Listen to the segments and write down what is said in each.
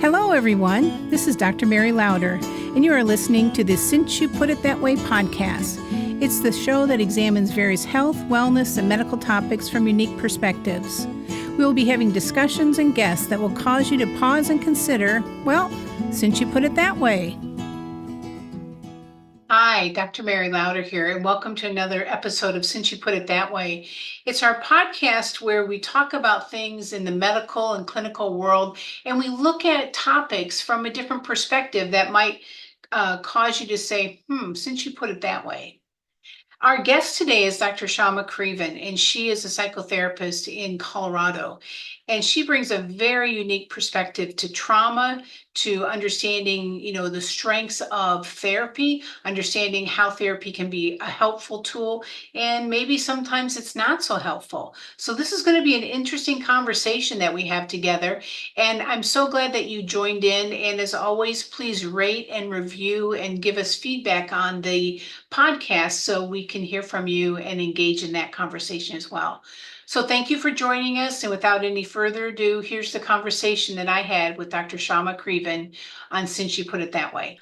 Hello, everyone. This is Dr. Mary Lauder, and you are listening to the Since You Put It That Way podcast. It's the show that examines various health, wellness, and medical topics from unique perspectives. We will be having discussions and guests that will cause you to pause and consider, well, since you put it that way. Hi, Dr. Mary Lauder here, and welcome to another episode of Since You Put It That Way. It's our podcast where we talk about things in the medical and clinical world, and we look at topics from a different perspective that might cause you to say, since you put it that way. Our guest today is Dr. Shyamaa Creaven, and she is a psychotherapist in Colorado. And she brings a very unique perspective to trauma, to understanding, the strengths of therapy, understanding how therapy can be a helpful tool, and maybe sometimes it's not so helpful. So this is going to be an interesting conversation that we have together. And I'm so glad that you joined in. And as always, please rate and review and give us feedback on the podcast so we can hear from you and engage in that conversation as well. So thank you for joining us. And without any further ado, here's the conversation that I had with Dr. Shyamaa Creaven on Since You Put It That Way.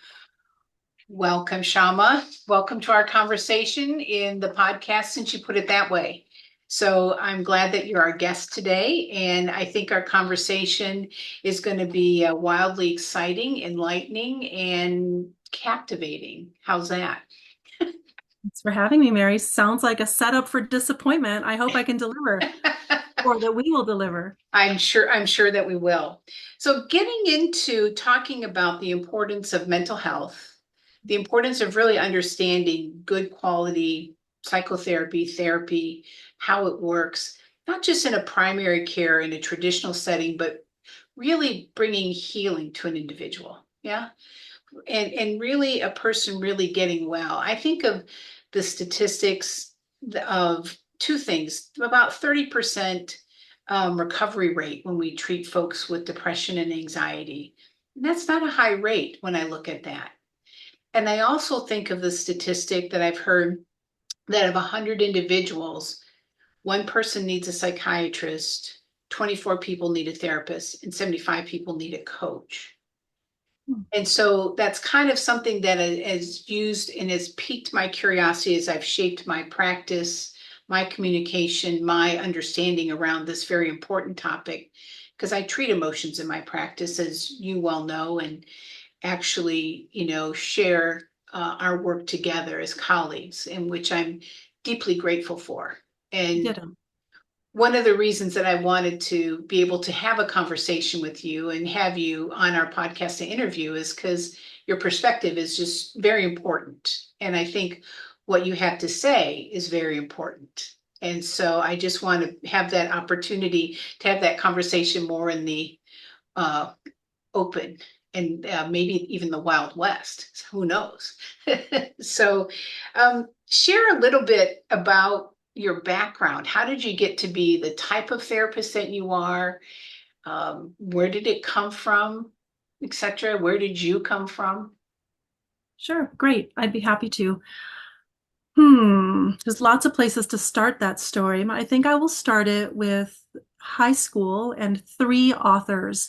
Welcome, Shyamaa. Welcome to our conversation in the podcast, Since You Put It That Way. So I'm glad that you're our guest today. And I think our conversation is going to be wildly exciting, enlightening, and captivating. How's that? Thanks for having me, Mary. Sounds like a setup for disappointment. I hope I can deliver, or that we will deliver. I'm sure that we will. So getting into talking about the importance of mental health, the importance of really understanding good quality psychotherapy, therapy, how it works, not just in a primary care in a traditional setting, but really bringing healing to an individual. Yeah. And really a person really getting well. I think of the statistics of two things, about 30% recovery rate when we treat folks with depression and anxiety. And that's not a high rate when I look at that. And I also think of the statistic that I've heard that of 100 individuals, one person needs a psychiatrist, 24 people need a therapist, and 75 people need a coach. And so that's kind of something that is used and has piqued my curiosity as I've shaped my practice, my communication, my understanding around this very important topic, because I treat emotions in my practice, as you well know, and actually, share our work together as colleagues, in which I'm deeply grateful for. And Ditto. one of the reasons that I wanted to be able to have a conversation with you and have you on our podcast to interview is because your perspective is just very important. And I think what you have to say is very important. And so I just want to have that opportunity to have that conversation more in the open and maybe even the Wild West. Who knows? So share a little bit about your background. How did you get to be the type of therapist that you are? Where did it come from, etc.? Where did you come from? Sure, great. I'd be happy to. There's lots of places to start that story. I think I will start it with high school and three authors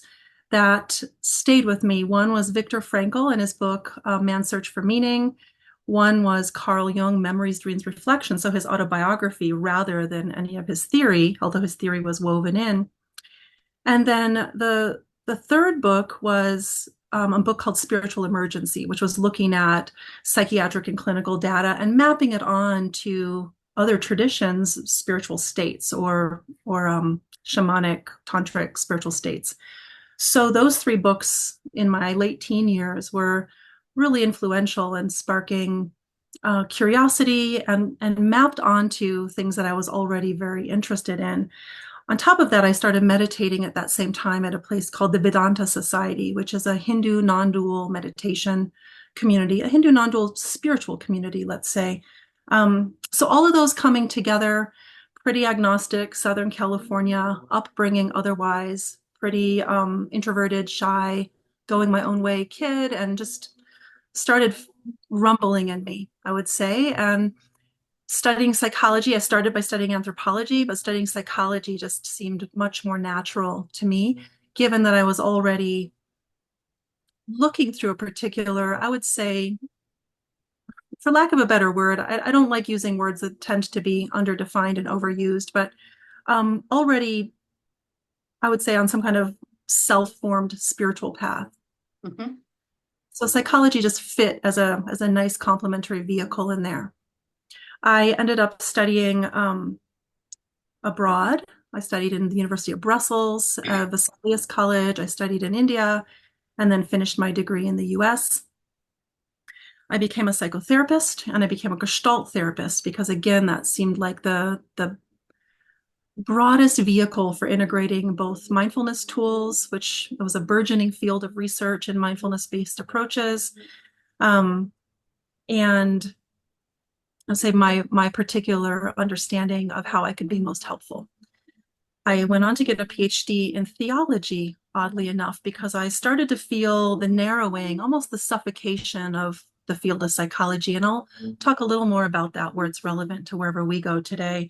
that stayed with me. One was Viktor Frankl and his book, Man's Search for Meaning. One was Carl Jung, Memories, Dreams, Reflections, so his autobiography rather than any of his theory, although his theory was woven in. And then the third book was a book called Spiritual Emergency, which was looking at psychiatric and clinical data and mapping it on to other traditions, spiritual states, or shamanic, tantric spiritual states. So those three books in my late teen years were really influential in sparking curiosity and mapped onto things that I was already very interested in. On top of that, I started meditating at that same time at a place called the Vedanta Society, which is a Hindu non-dual meditation community, a Hindu non-dual spiritual community, let's say. So all of those coming together, pretty agnostic, Southern California, upbringing otherwise, pretty introverted, shy, going my own way kid, and just started rumbling in me, I would say. And studying psychology, I started by studying anthropology, but studying psychology just seemed much more natural to me, given that I was already looking through a particular, I would say, for lack of a better word, I don't like using words that tend to be underdefined and overused, but already, I would say, on some kind of self-formed spiritual path. Hmm. So psychology just fit as a nice complementary vehicle in there. I ended up studying abroad. I studied in the University of Brussels, Vesalius College. I studied in India, and then finished my degree in the US. I became a psychotherapist and I became a Gestalt therapist because, again, that seemed like the broadest vehicle for integrating both mindfulness tools, which was a burgeoning field of research in mindfulness-based approaches, um, and I'll say my particular understanding of how I could be most helpful. I went on to get a PhD in theology, oddly enough, because I started to feel the narrowing, almost the suffocation of the field of psychology. And I'll talk a little more about that where it's relevant to wherever we go today.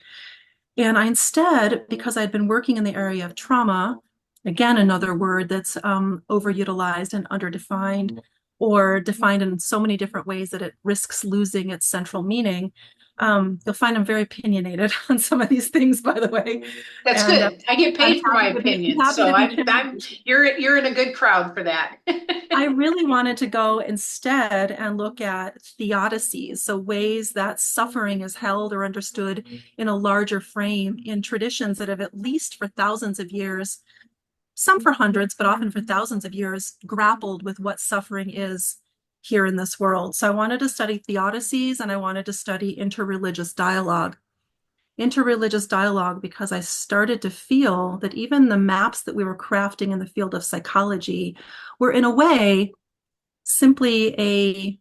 And I instead, because I'd been working in the area of trauma, again, another word that's overutilized and underdefined, or defined in so many different ways that it risks losing its central meaning. You'll find I'm very opinionated on some of these things, by the way, That's and good. I get I'm paid for my opinion, happy so to be I'm candid. you're in a good crowd for that. I really wanted to go instead and look at theodicies, so ways that suffering is held or understood in a larger frame in traditions that have, at least for thousands of years, some for hundreds, but often for thousands of years, grappled with what suffering is here in this world. So I wanted to study theodicies and I wanted to study interreligious dialogue. Interreligious dialogue because I started to feel that even the maps that we were crafting in the field of psychology were, in a way, simply a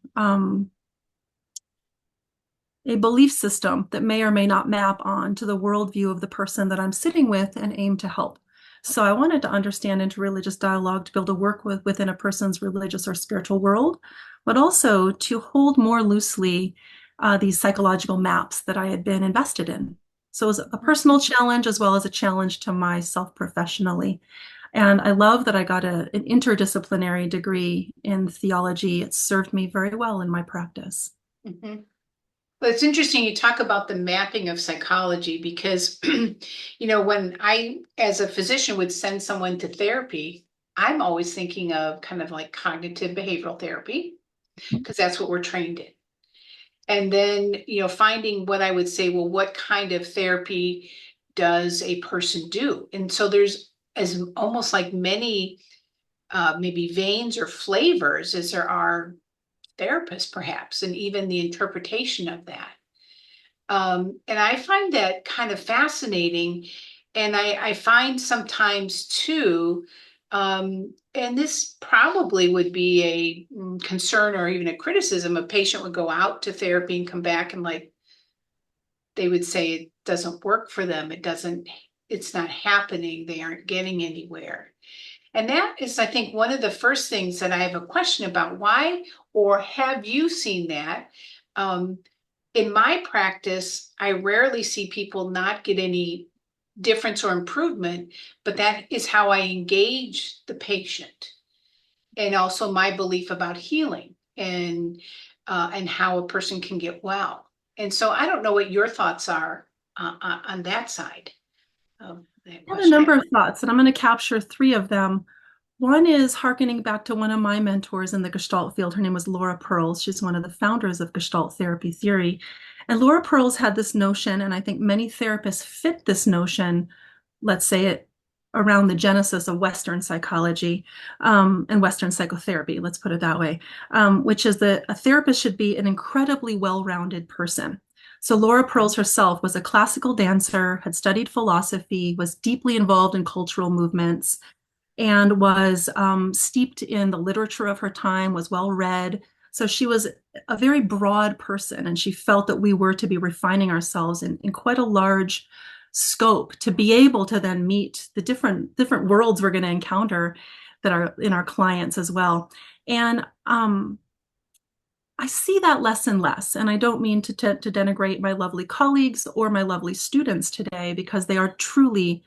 belief system that may or may not map on to the worldview of the person that I'm sitting with and aim to help. So I wanted to understand interreligious dialogue to be able to work within a person's religious or spiritual world, but also to hold more loosely these psychological maps that I had been invested in. So it was a personal challenge as well as a challenge to myself professionally. And I love that I got an interdisciplinary degree in theology. It served me very well in my practice. Mhm. Well, it's interesting you talk about the mapping of psychology because, when I, as a physician, would send someone to therapy, I'm always thinking of kind of like cognitive behavioral therapy because that's what we're trained in. And then, finding what I would say, well, what kind of therapy does a person do? And so there's as almost like many maybe veins or flavors as there are therapists, perhaps, and even the interpretation of that. And I find that kind of fascinating. And I find sometimes too, and this probably would be a concern or even a criticism, a patient would go out to therapy and come back and like they would say it doesn't work for them. It's not happening. They aren't getting anywhere. And that is, I think, one of the first things that I have a question about. Why, or have you seen that? Um, in my practice, I rarely see people not get any difference or improvement, but that is how I engage the patient and also my belief about healing and how a person can get well. And so I don't know what your thoughts are on that side of that I have a number question. of thoughts, and I'm going to capture three of them. One is hearkening back to one of my mentors in the Gestalt field. Her name was Laura Pearls. She's one of the founders of Gestalt therapy theory. And Laura Pearls had this notion, and I think many therapists fit this notion, let's say it around the genesis of Western psychology and Western psychotherapy, let's put it that way, which is that a therapist should be an incredibly well-rounded person. So Laura Pearls herself was a classical dancer, had studied philosophy, was deeply involved in cultural movements, and was steeped in the literature of her time, was well read. So she was a very broad person, and she felt that we were to be refining ourselves in quite a large scope to be able to then meet the different worlds we're going to encounter that are in our clients as well. And I see that less and less. And I don't mean to denigrate my lovely colleagues or my lovely students today because they are truly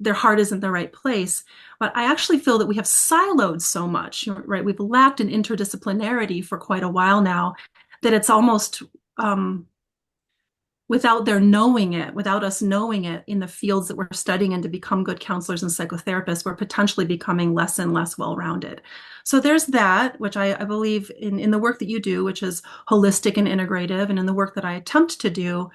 their heart isn't the right place. But I actually feel that we have siloed so much, right? We've lacked an interdisciplinarity for quite a while now that it's almost without their knowing it, without us knowing it in the fields that we're studying and to become good counselors and psychotherapists, we're potentially becoming less and less well-rounded. So there's that, which I believe in the work that you do, which is holistic and integrative, and in the work that I attempt to do,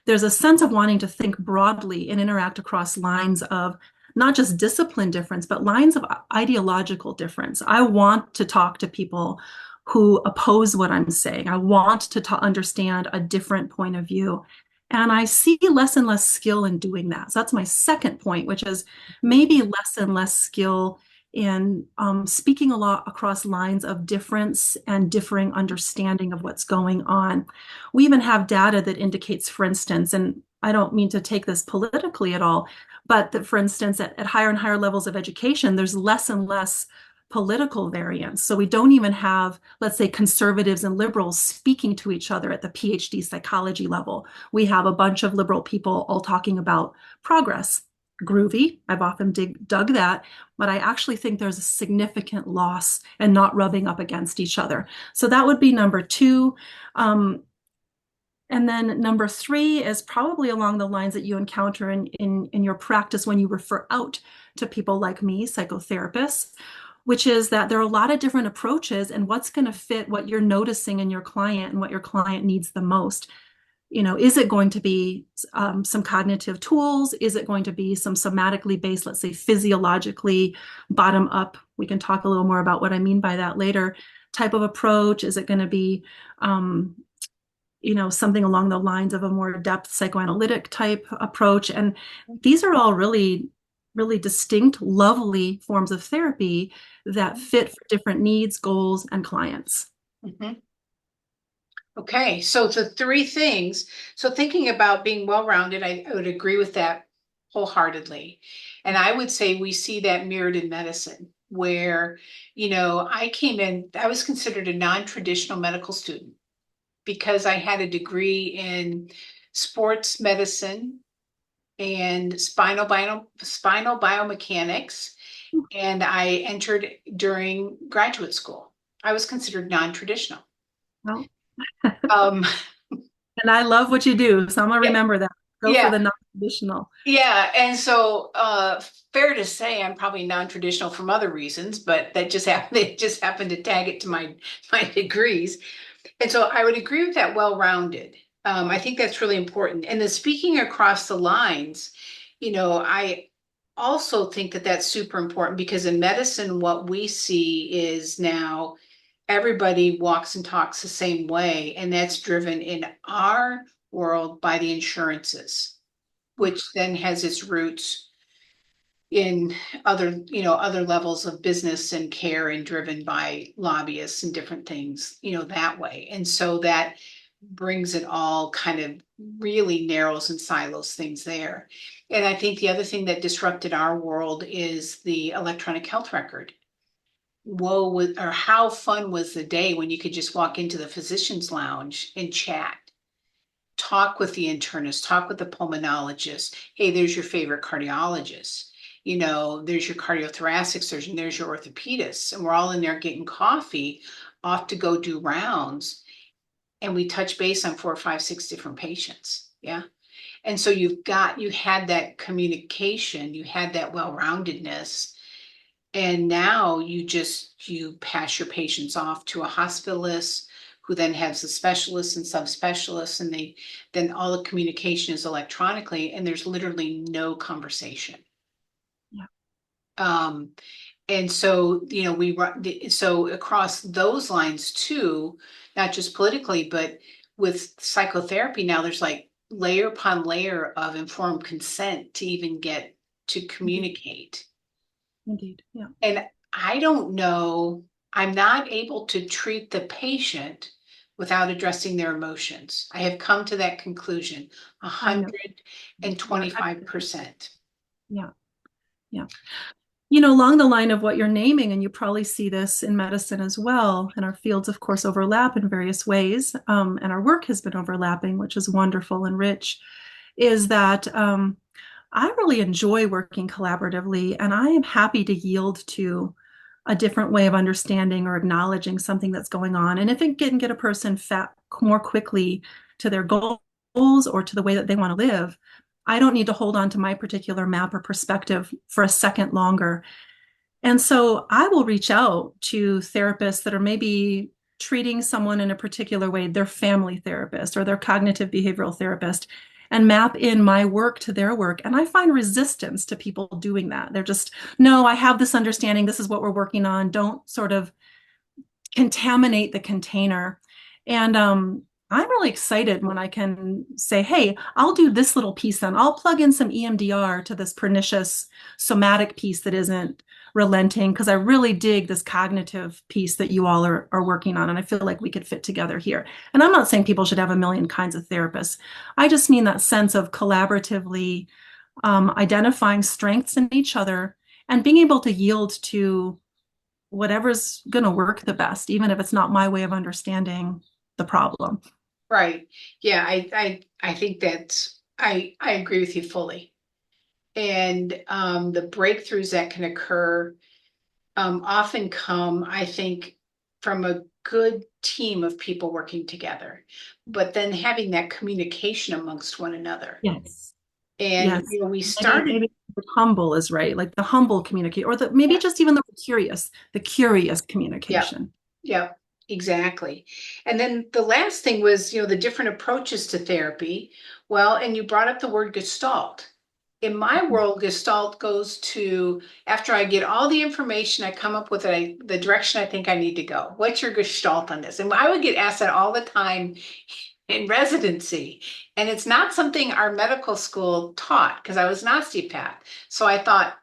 there's a sense of wanting to think broadly and interact across lines of not just discipline difference, but lines of ideological difference. I want to talk to people who oppose what I'm saying. I want to understand a different point of view. And I see less and less skill in doing that. So that's my second point, which is maybe less and less skill in speaking a lot across lines of difference and differing understanding of what's going on. We even have data that indicates, for instance, and I don't mean to take this politically at all, but that, for instance, at higher and higher levels of education, there's less and less political variance. So we don't even have, let's say, conservatives and liberals speaking to each other at the PhD psychology level. We have a bunch of liberal people all talking about progress. Groovy. I've often dug that, but I actually think there's a significant loss and not rubbing up against each other. So that would be number two. And then number three is probably along the lines that you encounter in your practice when you refer out to people like me, psychotherapists, which is that there are a lot of different approaches and what's going to fit what you're noticing in your client and what your client needs the most. Is it going to be some cognitive tools? Is it going to be some somatically based, let's say physiologically bottom up? We can talk a little more about what I mean by that later. Type of approach? Is it going to be something along the lines of a more depth psychoanalytic type approach? And these are all really, really distinct, lovely forms of therapy that fit for different needs, goals, and clients. Mm-hmm. Okay, so the three things. So thinking about being well-rounded, I would agree with that wholeheartedly. And I would say we see that mirrored in medicine, where, I was considered a non-traditional medical student because I had a degree in sports medicine and spinal biomechanics, and I entered during graduate school. I was considered non-traditional. Well, Um, and I love what you do, so I'm gonna yeah, remember that. Go for yeah, the non-traditional. yeah. And so, fair to say, I'm probably non-traditional from other reasons, but that just happened. They just happened to tag it to my degrees. And so I would agree with that well-rounded. I think that's really important. And then speaking across the lines, I also think that that's super important because in medicine, what we see is now everybody walks and talks the same way. And that's driven in our world by the insurances, which then has its roots in other levels of business and care and driven by lobbyists and different things, that way. And so that brings it all kind of really narrows and silos things there. And I think the other thing that disrupted our world is the electronic health record. Or how fun was the day when you could just walk into the physician's lounge and chat, talk with the internist, talk with the pulmonologist. Hey, there's your favorite cardiologist. There's your cardiothoracic surgeon, there's your orthopedist. And we're all in there getting coffee, off to go do rounds. And we touch base on 4, 5, 6 different patients. Yeah. And so you had that communication, you had that well-roundedness. And now you pass your patients off to a hospitalist who then has a specialist and subspecialists, and then all the communication is electronically, and there's literally no conversation. Yeah. And so, so across those lines too, not just politically, but with psychotherapy now, there's like layer upon layer of informed consent to even get to Indeed. communicate. Indeed. Yeah. And I don't know, I'm not able to treat the patient without addressing their emotions. I have come to that conclusion I know. You're excellent. 125%. Yeah. Yeah. Along the line of what you're naming, and you probably see this in medicine as well, and our fields, of course, overlap in various ways, and our work has been overlapping, which is wonderful and rich, is that I really enjoy working collaboratively, and I am happy to yield to a different way of understanding or acknowledging something that's going on. And if it can get a person fat more quickly to their goals or to the way that they want to live, I don't need to hold on to my particular map or perspective for a second longer. And so I will reach out to therapists that are maybe treating someone in a particular way, their family therapist or their cognitive behavioral therapist, and map in my work to their work. And I find resistance to people doing that. They're just, no, I have this understanding. This is what we're working on. Don't sort of contaminate the container. And I'm really excited when I can say, hey, I'll do this little piece then. I'll plug in some EMDR to this pernicious somatic piece that isn't relenting because I really dig this cognitive piece that you all are working on. And I feel like we could fit together here. And I'm not saying people should have a million kinds of therapists. I just mean that sense of collaboratively identifying strengths in each other and being able to yield to whatever's going to work the best, even if it's not my way of understanding the problem. Right. Yeah, I think that's I agree with you fully. And the breakthroughs that can occur often come, I think, from a good team of people working together, but then having that communication amongst one another. Yes. And Yes. we Maybe, started, maybe the humble is right, like the humble communicate, or the maybe yeah, just even the curious yeah, communication. yeah, exactly. And then the last thing was, the different approaches to therapy. Well, and you brought up the word Gestalt. In my world, Gestalt goes to after I get all the information, I come up with the direction I think I need to go. What's your Gestalt on this? And I would get asked that all the time in residency. And it's not something our medical school taught because I was an osteopath. So I thought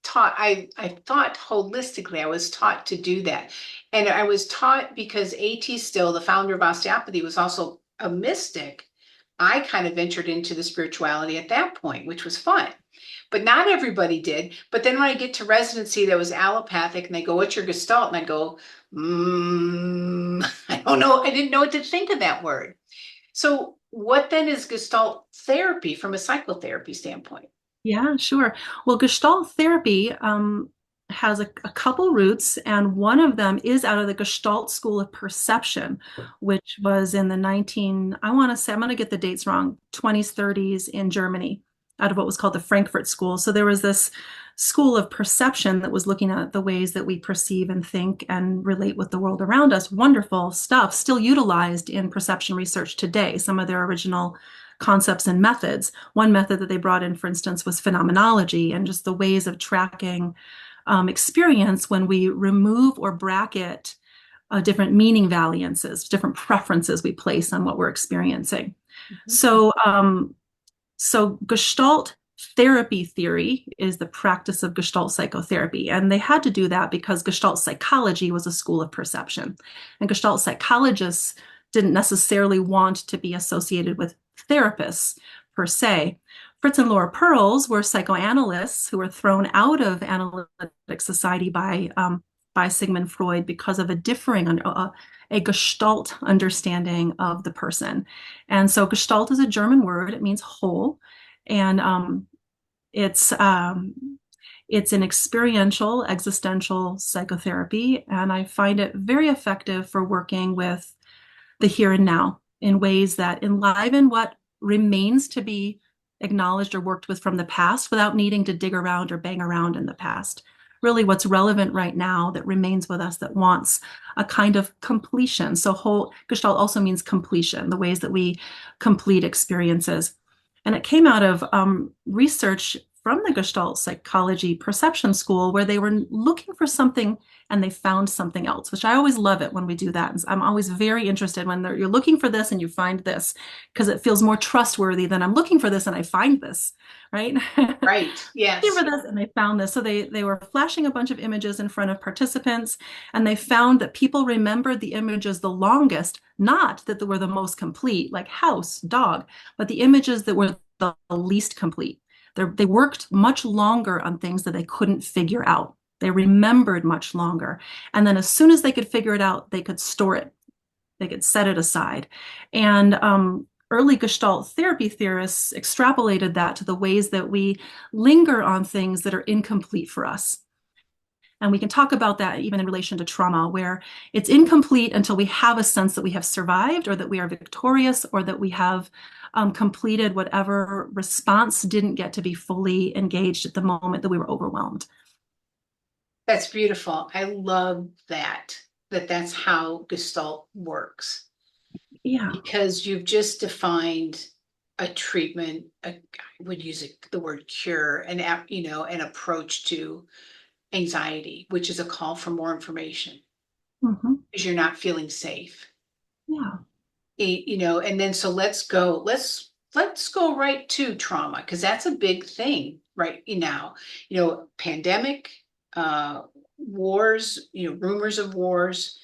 holistically, I was taught to do that. And I was taught because A.T. Still, the founder of osteopathy, was also a mystic. I kind of ventured into the spirituality at that point, which was fun. But not everybody did. But then when I get to residency that was allopathic and they go, what's your gestalt? And I go, I don't know. I didn't know what to think of that word. So what then is gestalt therapy from a psychotherapy standpoint? Yeah, sure. Well, Gestalt therapy has a couple roots, and one of them is out of the Gestalt School of Perception, which was in the I want to say, I'm going to get the dates wrong, 20s, 30s in Germany, out of what was called the Frankfurt School. So there was this school of perception that was looking at the ways that we perceive and think and relate with the world around us. Wonderful stuff, still utilized in perception research today, some of their original concepts and methods. One method that they brought in, for instance, was phenomenology and just the ways of tracking experience when we remove or bracket different meaning variances, different preferences we place on what we're experiencing. Mhm. So Gestalt therapy theory is the practice of Gestalt psychotherapy. And they had to do that because Gestalt psychology was a school of perception. And Gestalt psychologists didn't necessarily want to be associated with therapists per se. Fritz and Laura Perls were psychoanalysts who were thrown out of analytic society by Sigmund Freud because of a differing, a Gestalt understanding of the person. And so Gestalt is a German word. It means whole. And it's it's an experiential, existential psychotherapy. And I find it very effective for working with the here and now in ways that enliven what remains to be acknowledged or worked with from the past without needing to dig around or bang around in the past. Really, what's relevant right now that remains with us that wants a kind of completion. So, whole Gestalt also means completion, the ways that we complete experiences. And it came out of research from the Gestalt Psychology Perception School, where they were looking for something and they found something else, which I always love it when we do that. And I'm always very interested when you're looking for this and you find this, because it feels more trustworthy than I'm looking for this and I find this, right? Right. Looking Yes. for this and they found this. So they were flashing a bunch of images in front of participants, and they found that people remembered the images the longest, not that they were the most complete, like house, dog, but the images that were the least complete. They worked much longer on things that they couldn't figure out. They remembered much longer. And then as soon as they could figure it out, they could store it. They could set it aside. And early Gestalt therapy theorists extrapolated that to the ways that we linger on things that are incomplete for us. And we can talk about that even in relation to trauma, where it's incomplete until we have a sense that we have survived or that we are victorious or that we have completed whatever response didn't get to be fully engaged at the moment that we were overwhelmed. That's beautiful. I love that's how Gestalt works Yeah. because you've just defined a treatment, I would use the word cure, an approach to anxiety, which is a call for more information Mhm. because you're not feeling safe. Yeah. And then so let's go right to trauma because that's a big thing right now. Pandemic, wars, rumors of wars,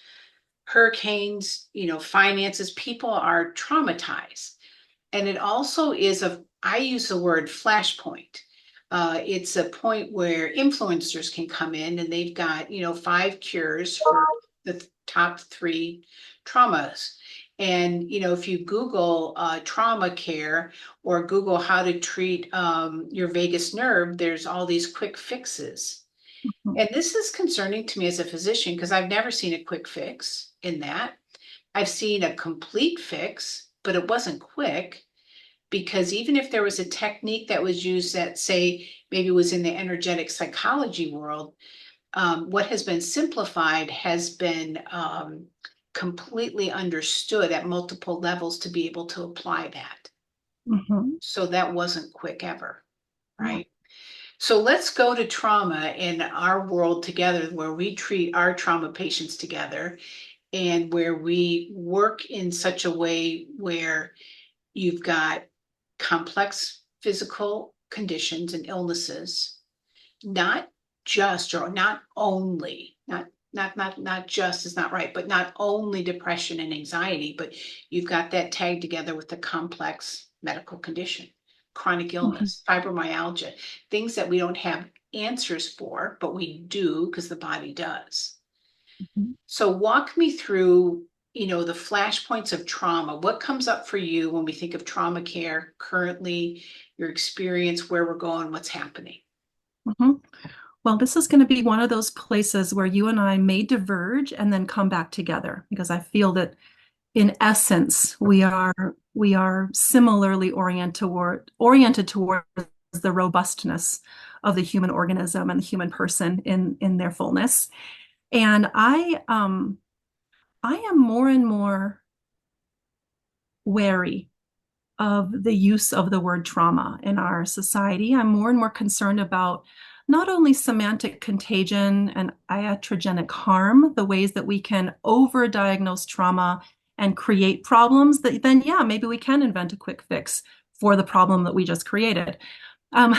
hurricanes, finances, people are traumatized. And it also is I use the word flashpoint. It's a point where influencers can come in and they've got, five cures for the top three traumas. And, if you Google trauma care or Google how to treat your vagus nerve, there's all these quick fixes. Mhm. And this is concerning to me as a physician because I've never seen a quick fix in that. I've seen a complete fix, but it wasn't quick because even if there was a technique that was used that, say, maybe was in the energetic psychology world, what has been simplified has been completely understood at multiple levels to be able to apply that. Mhm. So that wasn't quick ever, Yeah. right? So let's go to trauma in our world together, where we treat our trauma patients together and where we work in such a way where you've got complex physical conditions and illnesses, not just or not only, not just is not right, but not only depression and anxiety, but you've got that tagged together with the complex medical condition, chronic Mhm. illness, fibromyalgia, things that we don't have answers for, but we do because the body does. Mhm. So walk me through, the flashpoints of trauma. What comes up for you when we think of trauma care currently, your experience, where we're going, what's happening? Mhm. Well, this is going to be one of those places where you and I may diverge and then come back together because I feel that in essence we are similarly oriented towards the robustness of the human organism and the human person in their fullness. And I am more and more wary of the use of the word trauma in our society. I'm more and more concerned about not only semantic contagion and iatrogenic harm, the ways that we can overdiagnose trauma and create problems that then, yeah, maybe we can invent a quick fix for the problem that we just created. Um,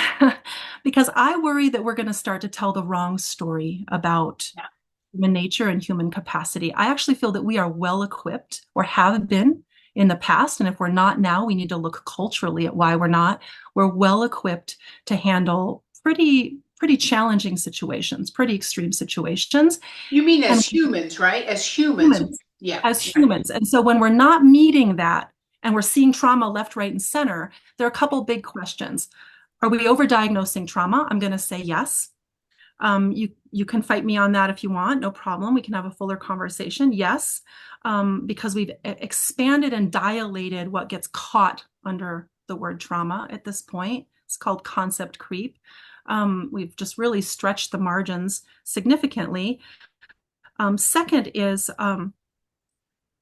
because I worry that we're going to start to tell the wrong story about Yeah. human nature and human capacity. I actually feel that we are well equipped or have been in the past. And if we're not now, we need to look culturally at why we're not. We're well equipped to handle pretty challenging situations, pretty extreme situations. You mean And as humans, right? As humans. humans, Yeah. as Right. humans. And so when we're not meeting that and we're seeing trauma left, right, and center, there are a couple big questions. Are we overdiagnosing trauma? I'm going to say yes. You can fight me on that if you want, no problem. We can have a fuller conversation. Yes, because we've expanded and dilated what gets caught under the word trauma at this point. It's called concept creep. We've just really stretched the margins significantly. Second is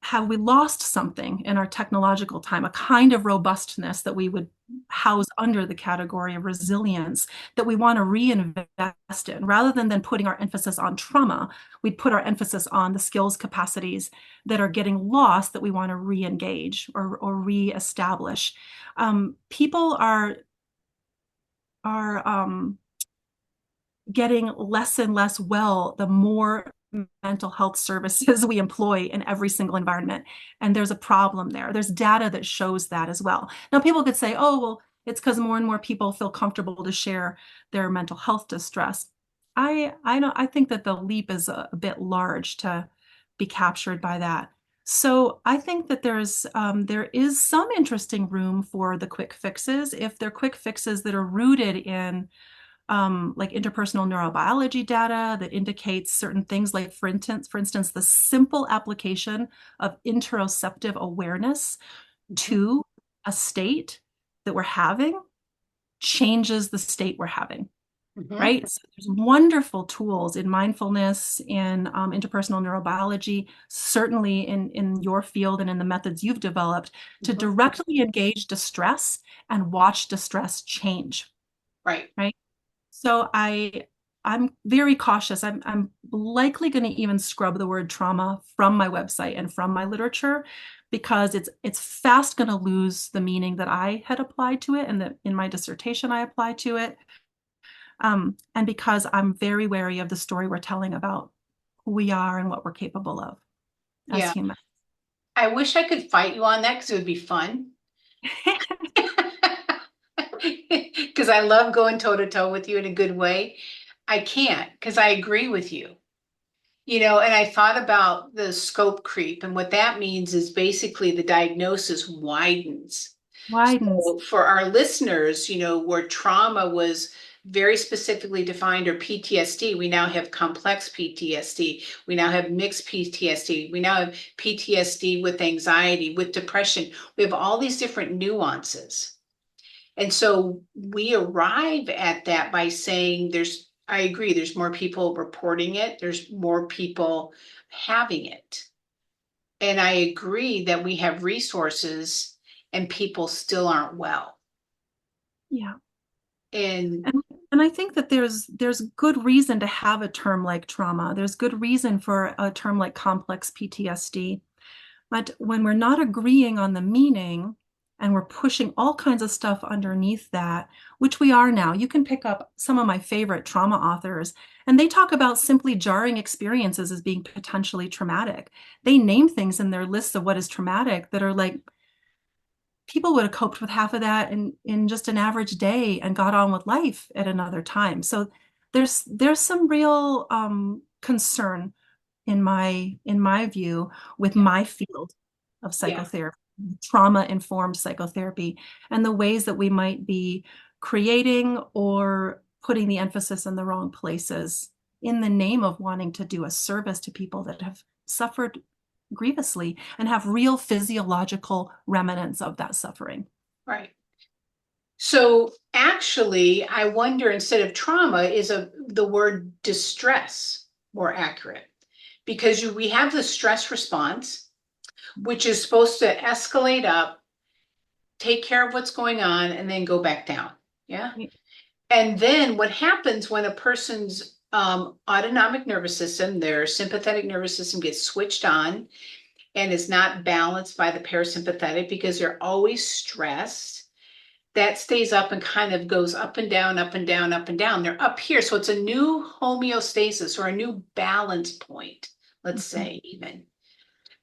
have we lost something in our technological time, a kind of robustness that we would house under the category of resilience that we want to reinvest in rather than putting our emphasis on trauma, we'd put our emphasis on the skills capacities that are getting lost that we want to re-engage or re-establish. People are getting less and less well the more mental health services we employ in every single environment. And there's a problem there. There's data that shows that as well. Now, people could say, oh, well, it's because more and more people feel comfortable to share their mental health distress. I think that the leap is a bit large to be captured by that. So I think that there is some interesting room for the quick fixes if they're quick fixes that are rooted in like interpersonal neurobiology data that indicates certain things, like for instance, the simple application of interoceptive awareness Mhm, to a state that we're having changes the state we're having, mhm, right? So there's wonderful tools in mindfulness, in interpersonal neurobiology, certainly in your field and in the methods you've developed to mhm. directly engage distress and watch distress change, Right. right? So I'm very cautious. I'm likely going to even scrub the word trauma from my website and from my literature because it's fast going to lose the meaning that I had applied to it and that in my dissertation I applied to it. And because I'm very wary of the story we're telling about who we are and what we're capable of as Yeah. humans. I wish I could fight you on that because it would be fun. Because I love going toe to toe with you in a good way. I can't because I agree with you. And I thought about the scope creep, and what that means is basically the diagnosis widens. Widens. So for our listeners, where trauma was very specifically defined, or PTSD, we now have complex PTSD. We now have mixed PTSD. We now have PTSD with anxiety, with depression. We have all these different nuances. And so we arrive at that by saying I agree, there's more people reporting it, there's more people having it. And I agree that we have resources and people still aren't well. Yeah. And And, and I think that there's good reason to have a term like trauma. There's good reason for a term like complex PTSD. But when we're not agreeing on the meaning and we're pushing all kinds of stuff underneath that, which we are now, you can pick up some of my favorite trauma authors, and they talk about simply jarring experiences as being potentially traumatic. They name things in their lists of what is traumatic that are like, people would have coped with half of that in just an average day and got on with life at another time. So there's some real concern in my view with yeah, my field of yeah, psychotherapy, trauma-informed psychotherapy, and the ways that we might be creating or putting the emphasis in the wrong places in the name of wanting to do a service to people that have suffered grievously and have real physiological remnants of that suffering. right. So actually, I wonder instead of trauma, is the word distress more accurate? Because we have the stress response, which is supposed to escalate up, take care of what's going on, and then go back down. Yeah. And then what happens when a person's autonomic nervous system, their sympathetic nervous system gets switched on and is not balanced by the parasympathetic because they're always stressed, that stays up and kind of goes up and down, up and down, up and down. They're up here. So it's a new homeostasis or a new balance point, let's Mhm. say, even.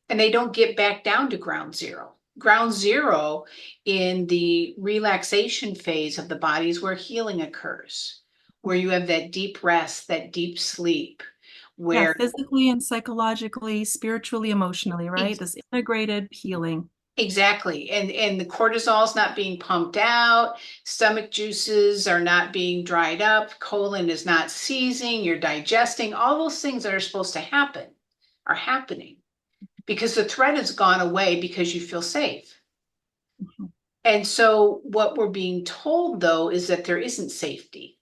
And they don't get back down to ground zero. Ground zero in the relaxation phase of the body is where healing occurs, where you have that deep rest, that deep sleep, Yeah, where physically and psychologically, spiritually, emotionally, right? This integrated healing. exactly. And the cortisol is not being pumped out, stomach juices are not being dried up, colon is not seizing, you're digesting, all those things that are supposed to happen are happening because the threat has gone away because you feel safe. Mhm. And so what we're being told though is that there isn't safety.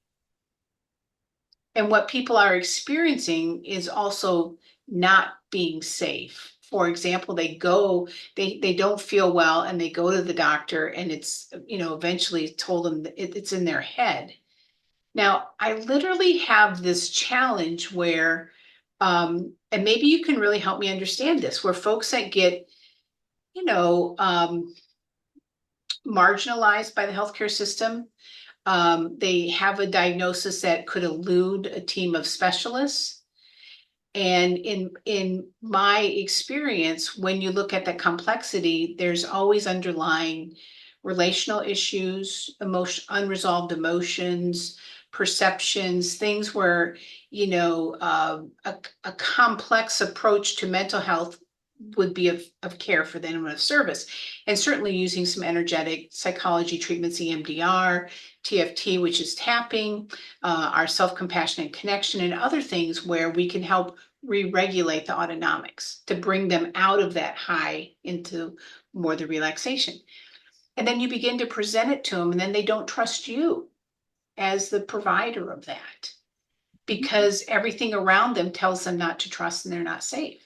And what people are experiencing is also not being safe. For example, they don't feel well and they go to the doctor and it's, eventually told them that it's in their head. Now, I literally have this challenge where, and maybe you can really help me understand this, where folks that get, you know, um, marginalized by the healthcare system, they have a diagnosis that could elude a team of specialists. And in my experience, when you look at the complexity, there's always underlying relational issues, unresolved emotions, perceptions, things where, a complex approach to mental health would be of care for them and of service. And certainly using some energetic psychology treatments, EMDR, TFT, which is tapping, our self-compassionate connection, and other things where we can help re-regulate the autonomics to bring them out of that high into more the relaxation. And then you begin to present it to them, and then they don't trust you as the provider of that because everything around them tells them not to trust and they're not safe.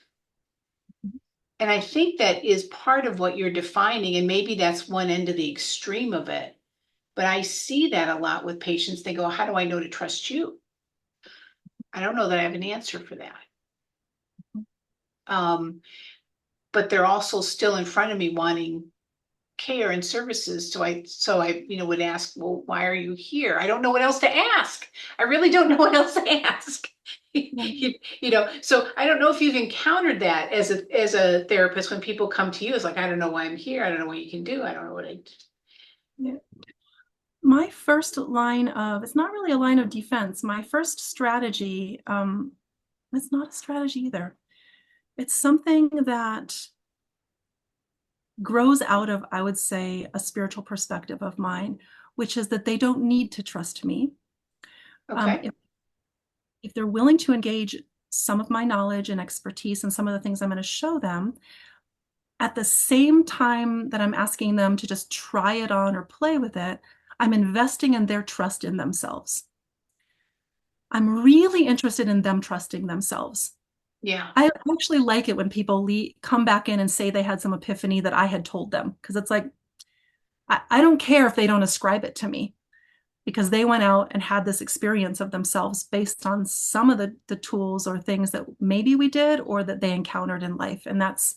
And I think that is part of what you're defining. And maybe that's one end of the extreme of it. But I see that a lot with patients. They go, how do I know to trust you? I don't know that I have an answer for that. Um, but they're also still in front of me wanting care and services. So I would ask, well, why are you here? I don't know what else to ask. I really don't know what else to ask. So I don't know if you've encountered that as a therapist when people come to you. It's like, I don't know why I'm here. I don't know what you can do. I don't know what I Yeah. My first line of, it's not really a line of defense. My first strategy, it's not a strategy either. It's something that grows out of, I would say, a spiritual perspective of mine, which is that they don't need to trust me. Um, Okay. if, if they're willing to engage some of my knowledge and expertise and some of the things I'm going to show them, at the same time that I'm asking them to just try it on or play with it, I'm investing in their trust in themselves. I'm really interested in them trusting themselves. Yeah. I actually like it when people come back in and say they had some epiphany that I had told them, because it's like, I don't care if they don't ascribe it to me, because they went out and had this experience of themselves based on some of the tools or things that maybe we did or that they encountered in life. And that's,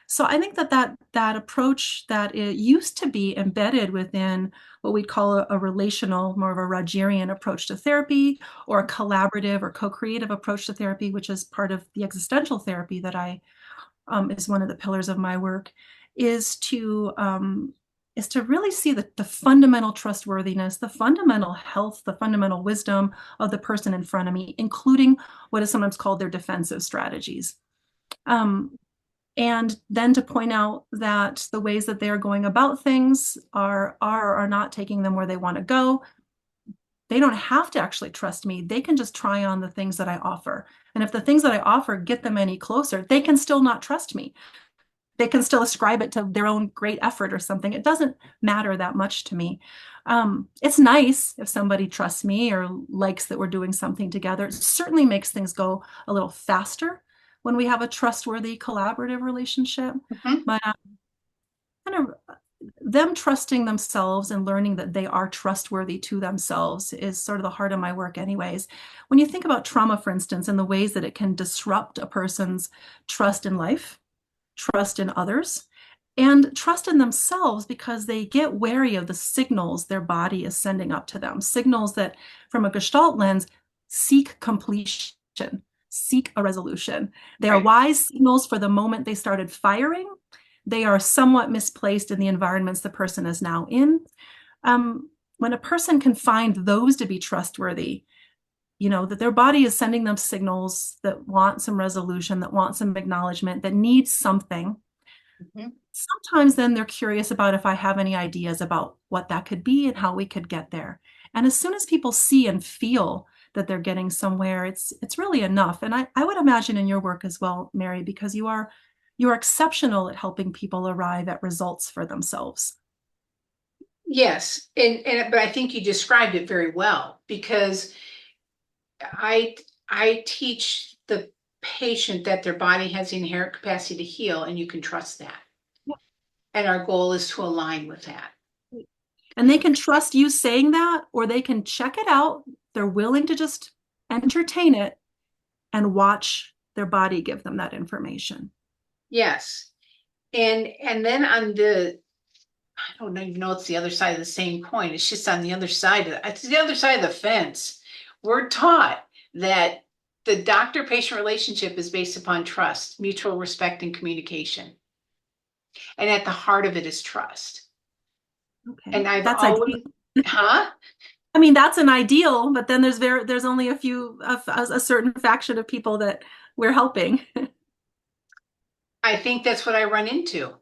so I think that approach that it used to be embedded within what we'd call a relational, more of a Rogerian approach to therapy, or a collaborative or co-creative approach to therapy, which is part of the existential therapy that I is one of the pillars of my work, is to really see the fundamental trustworthiness, the fundamental health, the fundamental wisdom of the person in front of me, including what is sometimes called their defensive strategies. And then to point out that the ways that they are going about things are not taking them where they want to go. They don't have to actually trust me. They can just try on the things that I offer. And if the things that I offer get them any closer, they can still not trust me. They can still ascribe it to their own great effort or something. It doesn't matter that much to me. It's nice if somebody trusts me or likes that we're doing something together. It certainly makes things go a little faster when we have a trustworthy collaborative relationship. Mhm. But kind of them trusting themselves and learning that they are trustworthy to themselves is sort of the heart of my work anyways. When you think about trauma, for instance, and the ways that it can disrupt a person's trust in life, trust in others, and trust in themselves, because they get wary of the signals their body is sending up to them. Signals that, from a Gestalt lens, seek completion, seek a resolution. They are Right. wise signals for the moment they started firing. They are somewhat misplaced in the environments the person is now in. When a person can find those to be trustworthy, that their body is sending them signals that want some resolution, that want some acknowledgement, that needs something. Mhm. Sometimes then they're curious about if I have any ideas about what that could be and how we could get there. And as soon as people see and feel that they're getting somewhere, it's really enough. And I would imagine in your work as well, Mary, because you are exceptional at helping people arrive at results for themselves. Yes. And but I think you described it very well because I I teach the patient that their body has the inherent capacity to heal and you can trust that. And our goal is to align with that. And they can trust you saying that, or they can check it out. They're willing to just entertain it and watch their body give them that information. Yes. And then on the I don't even know it's the other side of the same coin. It's just on the other side of it's the other side of the fence. We're taught that the doctor-patient relationship is based upon trust, mutual respect, and communication. And at the heart of it is trust. Okay, And I've that's ideal. always, huh? I mean, that's an ideal, but then there's only a certain faction of people that we're helping. I think that's what I run into. I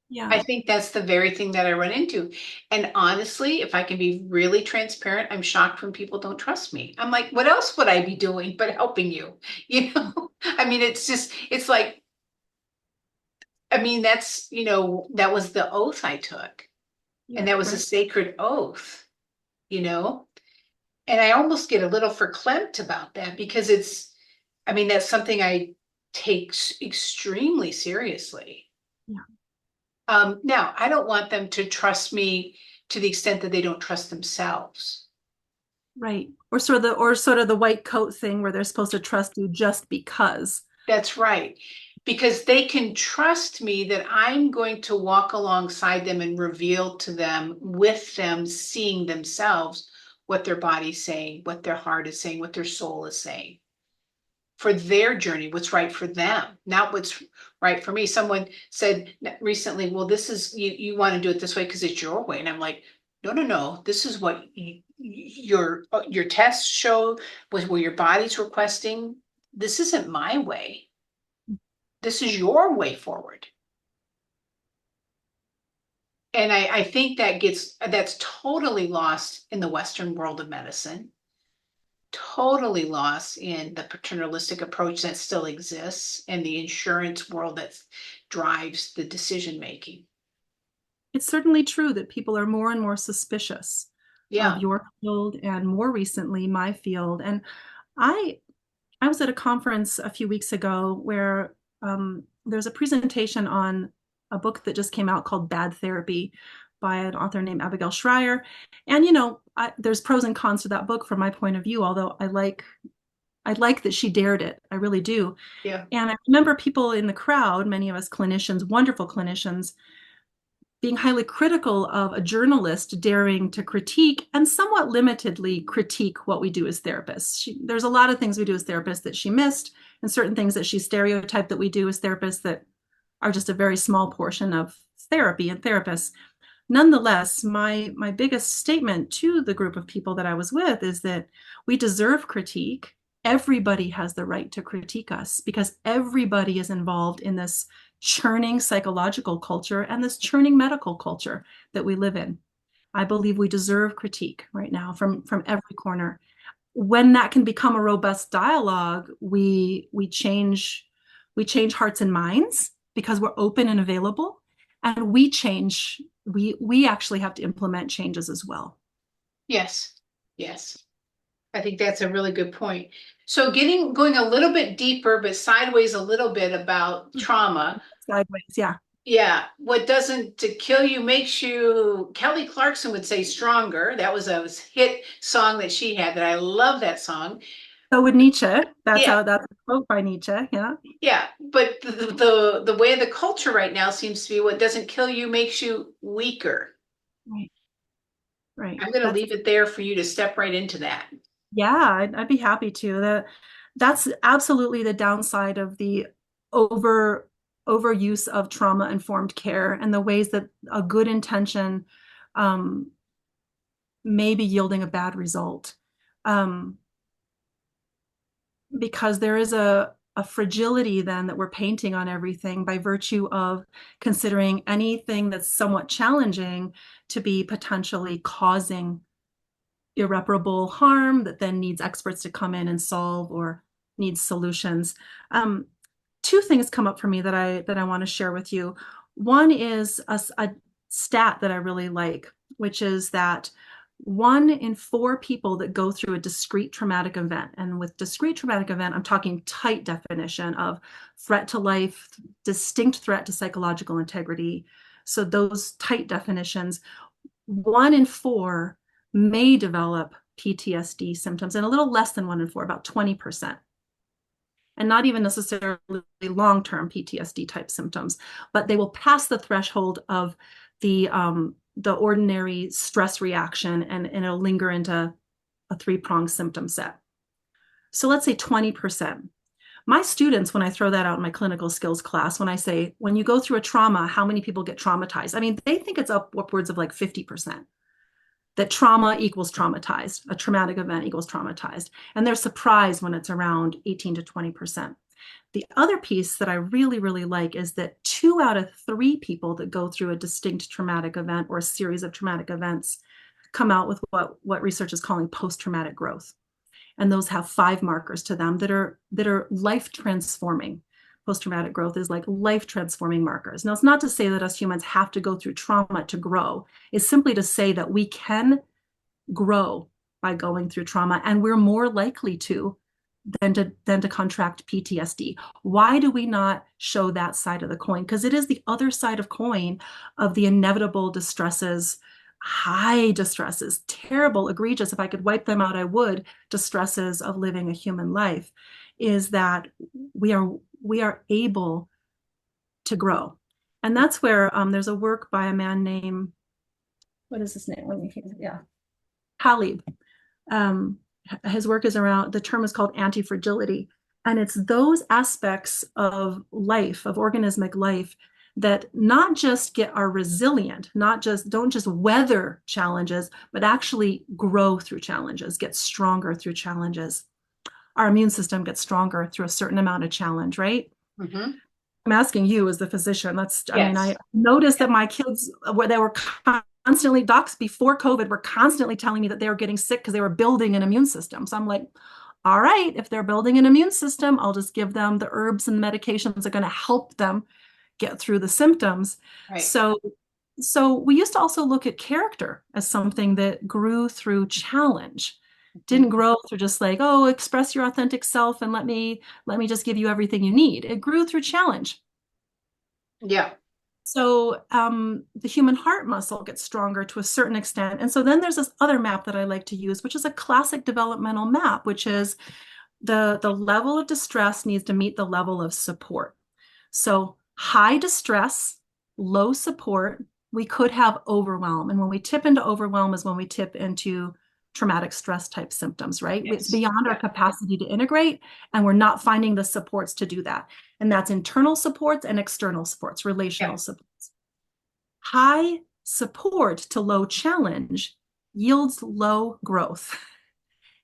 Yeah, think that's the very thing that I run into. And honestly, if I can be really transparent, I'm shocked when people don't trust me. I'm like, what else would I be doing but helping you? You yeah, know, I mean, it's just, it's like, I mean, that's, that was the oath I took. And yeah, that was a right. sacred oath, you know? And I almost get a little verklempt about that because I mean, that's something I take extremely seriously. Yeah, Now, I don't want them to trust me to the extent that they don't trust themselves. right. Or sort of the white coat thing where they're supposed to trust you just because. That's right. Because they can trust me that I'm going to walk alongside them and reveal to them, with them, seeing themselves, what their body's saying, what their heart is saying, what their soul is saying for their journey, what's right for them, not what's right for me. Someone said recently, well, this is, you want to do it this way because it's your way. And I'm like, no, no, no. This is what your tests show was what your body's requesting. This isn't my way. This is your way forward. And I think that's totally lost in the Western world of medicine, totally lost in the paternalistic approach that still exists and the insurance world that drives the decision making. It's certainly true that people are more and more suspicious of Yeah, your field and more recently my field. And I I was at a conference a few weeks ago where there's a presentation on a book that just came out called Bad Therapy by an author named Abigail Schreier. And there's pros and cons to that book from my point of view, although I like that she dared it. I really do. yeah, And I remember people in the crowd, many of us clinicians, wonderful clinicians, being highly critical of a journalist daring to critique and somewhat limitedly critique what we do as therapists. There's a lot of things we do as therapists that she missed, and certain things that she stereotyped that we do as therapists that are just a very small portion of therapy and therapists. Nonetheless, my biggest statement to the group of people that I was with is that we deserve critique. Everybody has the right to critique us because everybody is involved in this churning psychological culture and this churning medical culture that we live in. I believe we deserve critique right now from every corner. When that can become a robust dialogue, we change hearts and minds because we're open and available, and we actually have to implement changes as well. yes, yes. I think that's a really good point. So going a little bit deeper, but sideways a little bit about trauma. Sideways, yeah. Yeah, what doesn't to kill you makes you, Kelly Clarkson would say, stronger. That was a hit song that she had that I love that song. So would Nietzsche. Yeah, That's a quote by Nietzsche. Yeah. yeah, but the way the culture right now seems to be what doesn't kill you makes you weaker. Right. Right. I'm going to That's leave it there for you to step right into that. Yeah, I'd be happy to. That's absolutely the downside of the over overuse of trauma-informed care and the ways that a good intention um, may be yielding a bad result. Um, because there is a fragility then that we're painting on everything by virtue of considering anything that's somewhat challenging to be potentially causing irreparable harm that then needs experts to come in and solve or needs solutions. Um, Two things come up for me that I want to share with you. One is a stat that I really like, which is that 1 in 4 people that go through a discrete traumatic event, and with discrete traumatic event, I'm talking tight definition of threat to life, distinct threat to psychological integrity. So those tight definitions, 1 in 4 may develop PTSD symptoms, and a little less than 1 in 4, about 20%. And not even necessarily long-term PTSD type symptoms, but they will pass the threshold of the ordinary stress reaction, and it'll linger into a three-pronged symptom set. So let's say 20%. My students, when I throw that out in my clinical skills class, when I say, when you go through a trauma, how many people get traumatized? I mean, they think it's upwards of like 50%, that trauma equals traumatized, a traumatic event equals traumatized. And they're surprised when it's around 18 to 20%. The other piece that I really, really like is that 2 out of 3 people that go through a distinct traumatic event or a series of traumatic events come out with what research is calling post-traumatic growth. And those have 5 markers to them that are life transforming. Post-traumatic growth is like life transforming markers. Now, it's not to say that us humans have to go through trauma to grow. It's simply to say that we can grow by going through trauma, and we're more likely to than to contract PTSD. Why do we not show that side of the coin? Because it is the other side of coin of the inevitable distresses, high distresses, terrible, egregious, if I could wipe them out, I would, distresses of living a human life, is that we are able to grow. And that's where there's a work by a man named, what is his name? Let me, yeah, Talib. Um, his work is around, the term is called anti-fragility. And it's those aspects of life, of organismic life, that not just are resilient, don't just weather challenges, but actually grow through challenges, get stronger through challenges. Our immune system gets stronger through a certain amount of challenge, right? Mm-hmm. I'm asking you as the physician. I Yes. noticed that my kids, where they were constantly, docs before COVID were constantly telling me that they were getting sick because they were building an immune system. So I'm like, all right, if they're building an immune system, I'll just give them the herbs and medications that are going to help them get through the symptoms. Right. So we used to also look at character as something that grew through challenge. Mm-hmm. Didn't grow through just like, oh, express your authentic self and let me just give you everything you need. It grew through challenge. Yeah. So the human heart muscle gets stronger to a certain extent. And so then there's this other map that I like to use, which is a classic developmental map, which is the level of distress needs to meet the level of support. So high distress, low support, we could have overwhelm. And when we tip into overwhelm is when we tip into traumatic stress type symptoms, right? It's Yes. beyond our Yeah. capacity to integrate, and we're not finding the supports to do that. And that's internal supports and external supports, Yeah. relational supports. High support to low challenge yields low growth.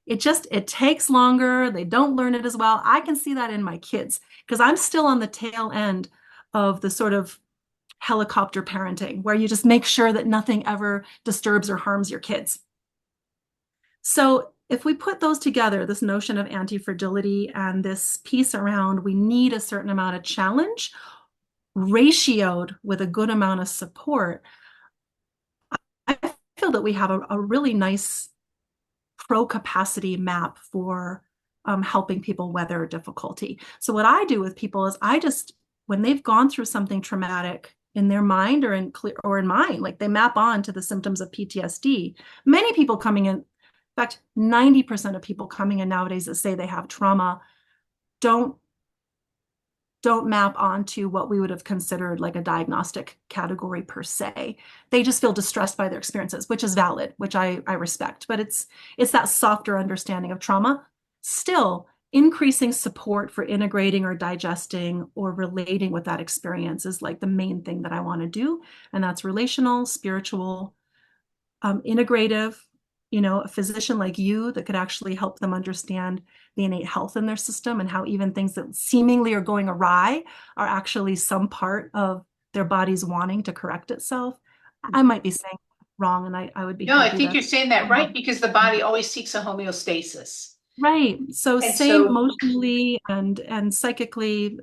It takes longer. They don't learn it as well. I can see that in my kids because I'm still on the tail end of the sort of helicopter parenting where you just make sure that nothing ever disturbs or harms your kids. So if we put those together, this notion of anti-fragility and this piece around we need a certain amount of challenge ratioed with a good amount of support, I feel that we have a really nice pro capacity map for helping people weather difficulty. So what I do with people is when they've gone through something traumatic in their mind or in mine, like they map on to the symptoms of PTSD. Many people coming in fact, 90% of people coming in nowadays that say they have trauma don't map onto what we would have considered like a diagnostic category per se. They just feel distressed by their experiences, which is valid, which I respect. But it's that softer understanding of trauma. Still, increasing support for integrating or digesting or relating with that experience is like the main thing that I want to do. And that's relational, spiritual, integrative, a physician like you that could actually help them understand the innate health in their system and how even things that seemingly are going awry are actually some part of their body's wanting to correct itself. I might be saying wrong, and I would be No, I happy think to. you're saying that right because the body always seeks a homeostasis. Right. So And same so emotionally and psychically,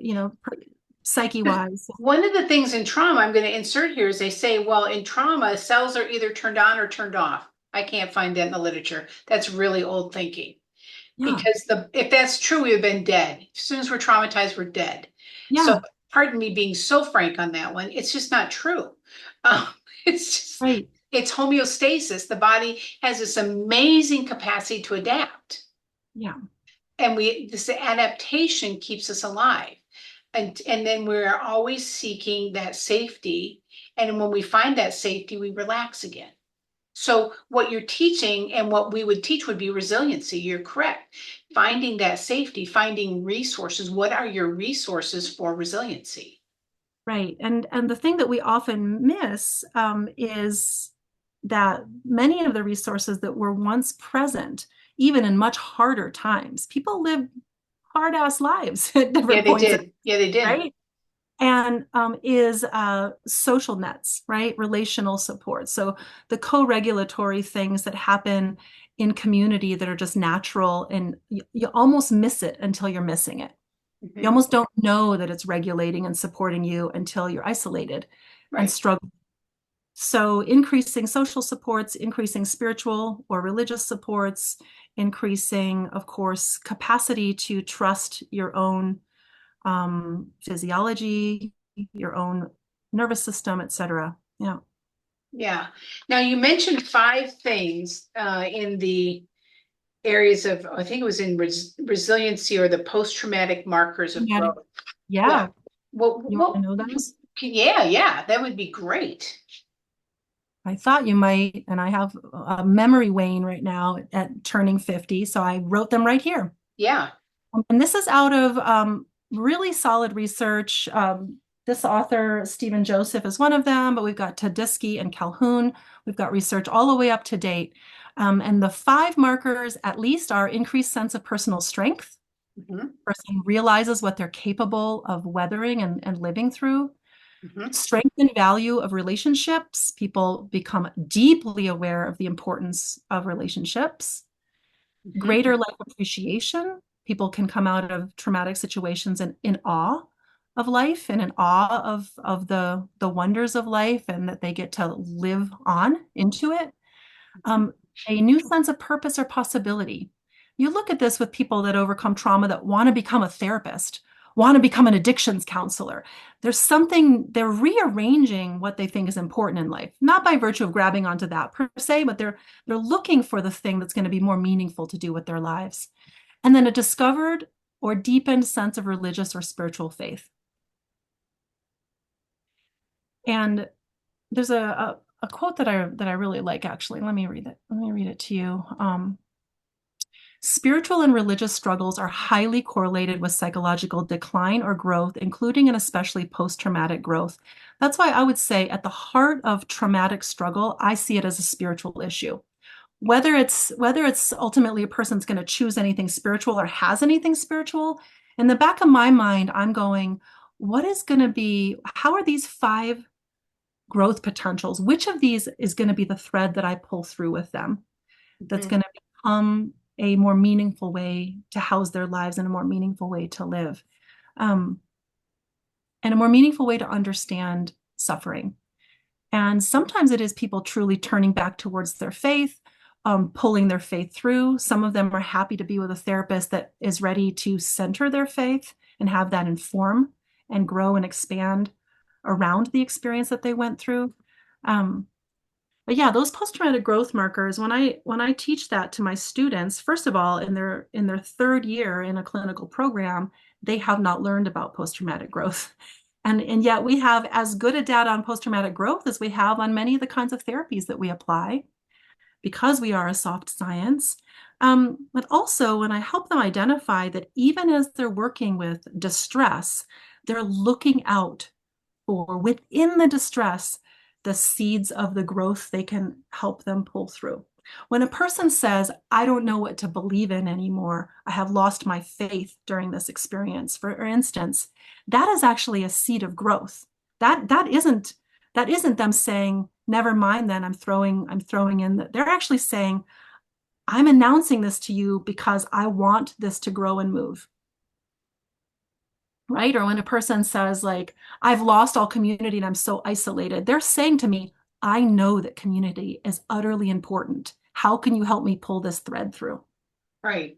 psyche wise. one of the things in trauma I'm going to insert here is they say, well, in trauma, cells are either turned on or turned off. I can't find that in the literature. That's really old thinking. Yeah. Because if that's true, we have been dead. As soon as we're traumatized, we're dead. So Yeah. pardon me being so frank on that one. It's just not true. Um, it's just Right. it's homeostasis. The body has this amazing capacity to adapt, Yeah. and this adaptation keeps us alive. And then we're always seeking that safety. And when we find that safety, we relax again. So what you're teaching and what we would teach would be resiliency. You're correct. Finding that safety, finding resources. What are your resources for resiliency? Right. And the thing that we often miss is that many of the resources that were once present, even in much harder times, people live hard ass lives at Yeah, different they points, did. Yeah, they did. right? And is social nets, right? Relational support. So the co-regulatory things that happen in community that are just natural, and you almost miss it until you're missing it. You Hmm. almost don't know that it's regulating and supporting you until you're isolated and Right. struggle. So increasing social supports, increasing spiritual or religious supports, increasing, of course, capacity to trust your own physiology, your own nervous system, etc. Yeah. Yeah. Now you mentioned five things in the areas of, I think it was in resiliency or the post-traumatic markers of Traumatic. growth. Yeah. Yeah. You want to What, know those? yeah, yeah, that would be great. I thought you might, and I have a memory wane right now at turning 50, so I wrote them right here. Yeah. And this is out of really solid research. This author, Stephen Joseph, is one of them, but we've got Tedeschi and Calhoun. We've got research all the way up to date. And the five markers, at least, are increased sense of personal strength. Hmm. Person realizes what they're capable of weathering and living through. Hmm. Strength and value of relationships. People become deeply aware of the importance of relationships. Hmm. Greater life appreciation. People can come out of traumatic situations in awe of life and in awe of the wonders of life, and that they get to live on into it. Um, a new sense of purpose or possibility. You look at this with people that overcome trauma that want to become a therapist, want to become an addictions counselor. There's something, they're rearranging what they think is important in life, not by virtue of grabbing onto that per se, but they're looking for the thing that's going to be more meaningful to do with their lives. And then a discovered or deepened sense of religious or spiritual faith. And there's a quote that I really like, actually. Let me read it. Let me read it to you. Spiritual and religious struggles are highly correlated with psychological decline or growth, including and especially post-traumatic growth. That's why I would say at the heart of traumatic struggle, I see it as a spiritual issue. Whether it's ultimately a person's going to choose anything spiritual or has anything spiritual, in the back of my mind, I'm going, what is going to be, how are these five growth potentials? Which of these is going to be the thread that I pull through with them that's Hmm. going to become a more meaningful way to house their lives and a more meaningful way to live, um, and a more meaningful way to understand suffering. And sometimes it is people truly turning back towards their faith, pulling their faith through. Some of them are happy to be with a therapist that is ready to center their faith and have that inform and grow and expand around the experience that they went through. Um, but yeah, those post-traumatic growth markers, when I teach that to my students, first of all, in their third year in a clinical program, they have not learned about post-traumatic growth. And yet we have as good a data on post-traumatic growth as we have on many of the kinds of therapies that we apply because we are a soft science. But also when I help them identify that even as they're working with distress, they're looking out for within the distress, the seeds of the growth they can help them pull through. When a person says, I don't know what to believe in anymore, I have lost my faith during this experience, for instance, that is actually a seed of growth. That isn't them saying, never mind then, I'm throwing in that. They're actually saying, I'm announcing this to you because I want this to grow and move. Right? Or when a person says, like, I've lost all community and I'm so isolated, they're saying to me, I know that community is utterly important. How can you help me pull this thread through? Right.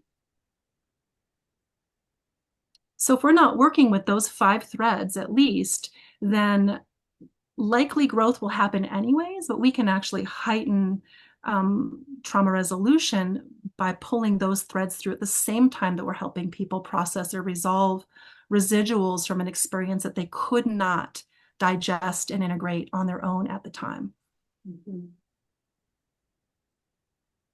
So if we're not working with those five threads at least, then likely growth will happen anyways, but we can actually heighten trauma resolution by pulling those threads through at the same time that we're helping people process or resolve residuals from an experience that they could not digest and integrate on their own at the time. Hmm.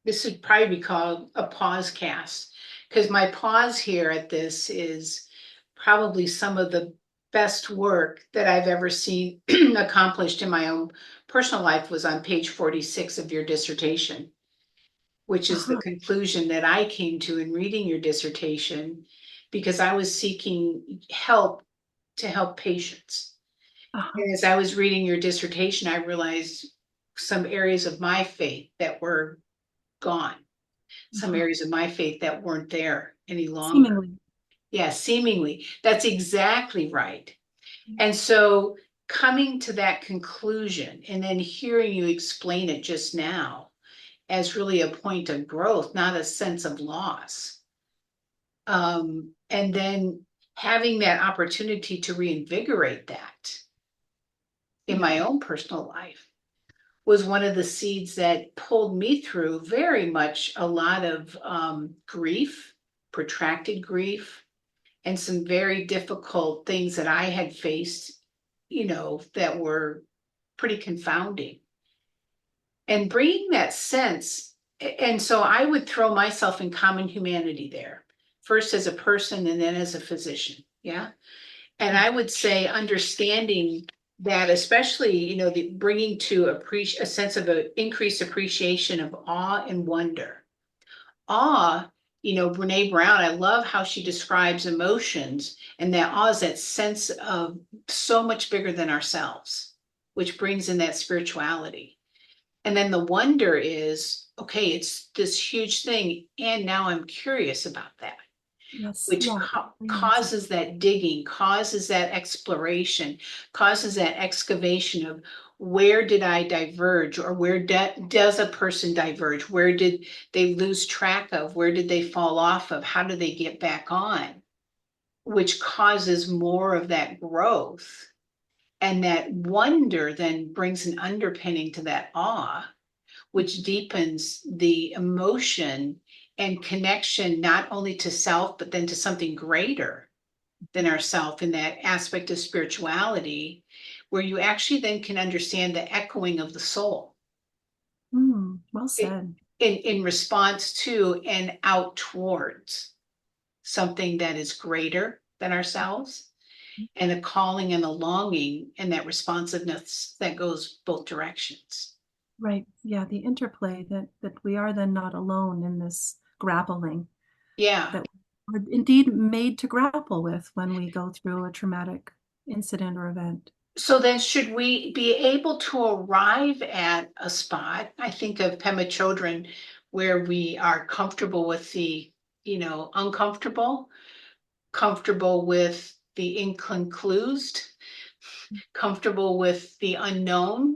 This would probably be called a pause cast because my pause here at this is probably some of the best work that I've ever seen accomplished in my own personal life was on page 46 of your dissertation, which is the Uh-huh. conclusion that I came to in reading your dissertation. because I was seeking help to help patients. Uh-huh. And as I was reading your dissertation, I realized some areas of my faith that were gone, some Uh-huh. areas of my faith that weren't there any longer. Seemingly. Yeah, seemingly. That's exactly right. And so coming to that conclusion and then hearing you explain it just now as really a point of growth, not a sense of loss. And then having that opportunity to reinvigorate that in Yeah. my own personal life was one of the seeds that pulled me through very much a lot of grief, protracted grief, and some very difficult things that I had faced, that were pretty confounding. And bringing that sense, and so I would throw myself in common humanity there, first as a person and then as a physician. Yeah. And I would say understanding that, especially, the bringing to a sense of an increased appreciation of awe and wonder. Awe, Brene Brown, I love how she describes emotions, and that awe is that sense of so much bigger than ourselves, which brings in that spirituality. And then the wonder is, okay, it's this huge thing, and now I'm curious about that, Yes. which Yeah. Experience it. causes that digging, causes that exploration, causes that excavation of where did I diverge, or where does a person diverge? Where did they lose track of? Where did they fall off of? How do they get back on? Which causes more of that growth. And that wonder then brings an underpinning to that awe, which deepens the emotion and connection not only to self, but then to something greater than ourself in that aspect of spirituality, where you actually then can understand the echoing of the soul Well in, said. in response to and out towards something that is greater than ourselves, and a calling and a longing and that responsiveness that goes both directions. Right. Yeah. The interplay that we are then not alone in this grappling Yeah. that we're indeed made to grapple with when we go through a traumatic incident or event. So then should we be able to arrive at a spot? I think of Pema Children where we are comfortable with the, uncomfortable, comfortable with the inconclused, comfortable with the unknown,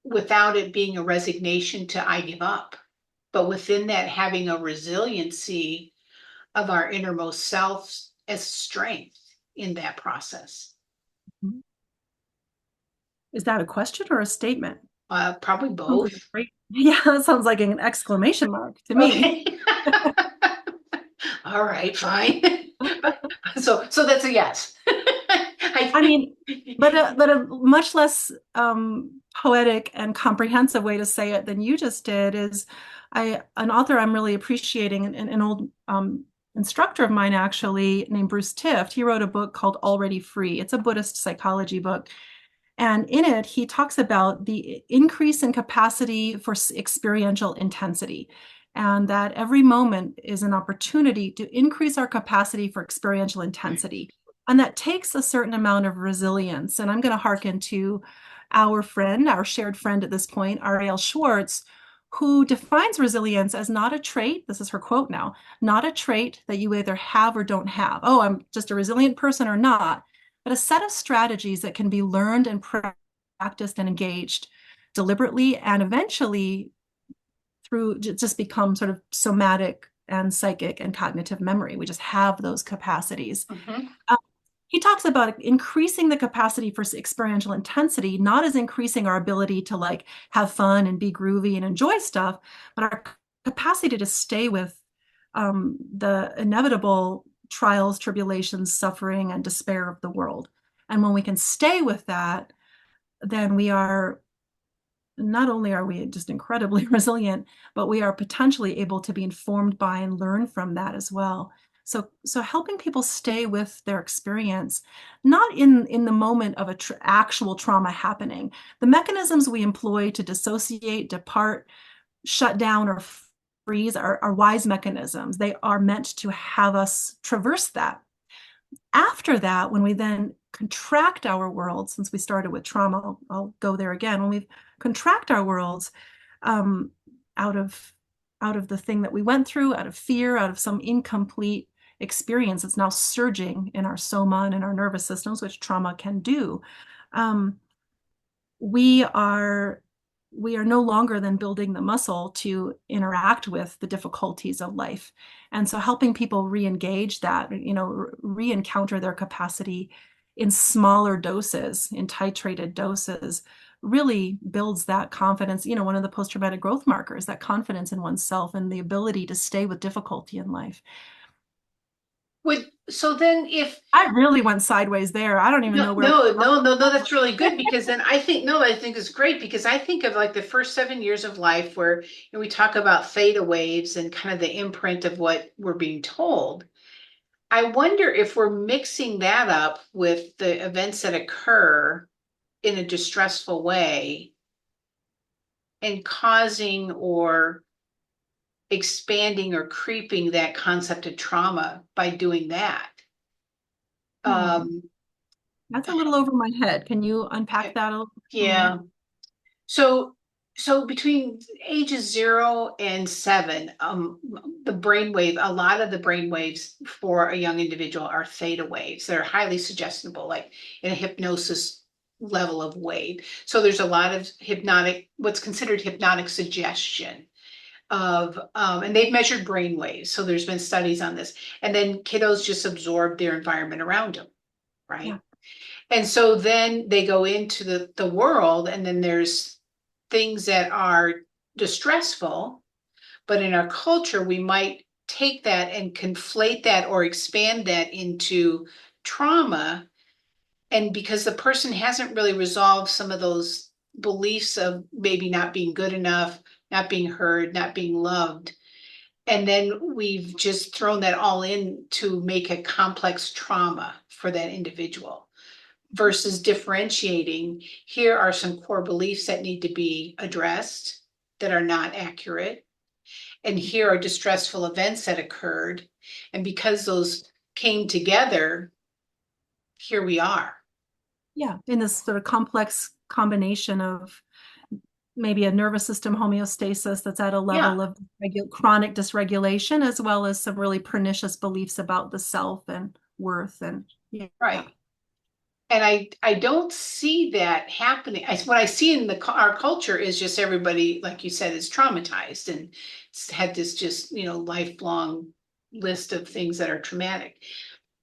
without it being a resignation to I give up. But within that, having a resiliency of our innermost selves as strength in that process. Mhm. Is that a question or a statement? Probably Sounds like a both. great, yeah, that sounds like an exclamation mark to me. Okay. All right, fine. So that's a yes. I I mean, but a much less poetic and comprehensive way to say it than you just did is an author I'm really appreciating, an old instructor of mine actually named Bruce Tift. He wrote a book called Already Free. It's a Buddhist psychology book. And in it, he talks about the increase in capacity for experiential intensity, and that every moment is an opportunity to increase our capacity for experiential intensity. And that takes a certain amount of resilience. And I'm going to hearken to our friend, our shared friend at this point, Ariel Schwartz, who defines resilience as not a trait. This is her quote now, not a trait that you either have or don't have. Oh, I'm just a resilient person or not, but a set of strategies that can be learned and practiced and engaged deliberately and eventually through just become sort of somatic and psychic and cognitive memory. We just have those capacities. Mhm. Uh, he talks about increasing the capacity for experiential intensity, not as increasing our ability to like have fun and be groovy and enjoy stuff, but our capacity to stay with the inevitable trials, tribulations, suffering, and despair of the world. And when we can stay with that, then we are not only are we just incredibly resilient, but we are potentially able to be informed by and learn from that as well. So helping people stay with their experience, not in the moment of actual trauma happening. The mechanisms we employ to dissociate, depart, shut down, or freeze are wise mechanisms. They are meant to have us traverse that. After that, when we then contract our world, since we started with trauma, I'll go there again. When we contract our worlds um, out of the thing that we went through, out of fear, out of some incomplete experience that's now surging in our soma and in our nervous systems, which trauma can do. Um, we are we are no longer then building the muscle to interact with the difficulties of life. And so helping people re-engage that, re-encounter their capacity in smaller doses, in titrated doses, really builds that confidence, one of the post-traumatic growth markers, that confidence in oneself and the ability to stay with difficulty in life. So then if I really went sideways there. I don't even no, know where. no, no, no, no, that's really good because then I think, no, I think it's great because I think of like the first 7 years of life where we talk about theta waves and kind of the imprint of what we're being told. I wonder if we're mixing that up with the events that occur in a distressful way and causing or expanding or creeping that concept of trauma by doing that. Hmm, Um, that's a little over my head. Can you unpack that a little for me? yeah. So, so between ages 0 and 7, the brainwave, a lot of the brain waves for a young individual are theta waves. They're highly suggestible, like in a hypnosis level of wave. So there's a lot of what's considered hypnotic suggestion and they've measured brain waves. So there's been studies on this. And then kiddos just absorb their environment around them, Yeah. right? And so then they go into the world, and then there's things that are distressful, but in our culture, we might take that and conflate that or expand that into trauma. And because the person hasn't really resolved some of those beliefs of maybe not being good enough, not being heard, not being loved. And then we've just thrown that all in to make a complex trauma for that individual versus differentiating. Here are some core beliefs that need to be addressed that are not accurate. And here are distressful events that occurred. And because those came together, here we are. Yeah, in this sort of complex combination of maybe a nervous system homeostasis that's at a Yeah, level of chronic dysregulation, as well as some really pernicious beliefs about the self and worth. And yeah, right. And I don't see that happening. What I see in our culture is just everybody, like you said, is traumatized and had this just, lifelong list of things that are traumatic.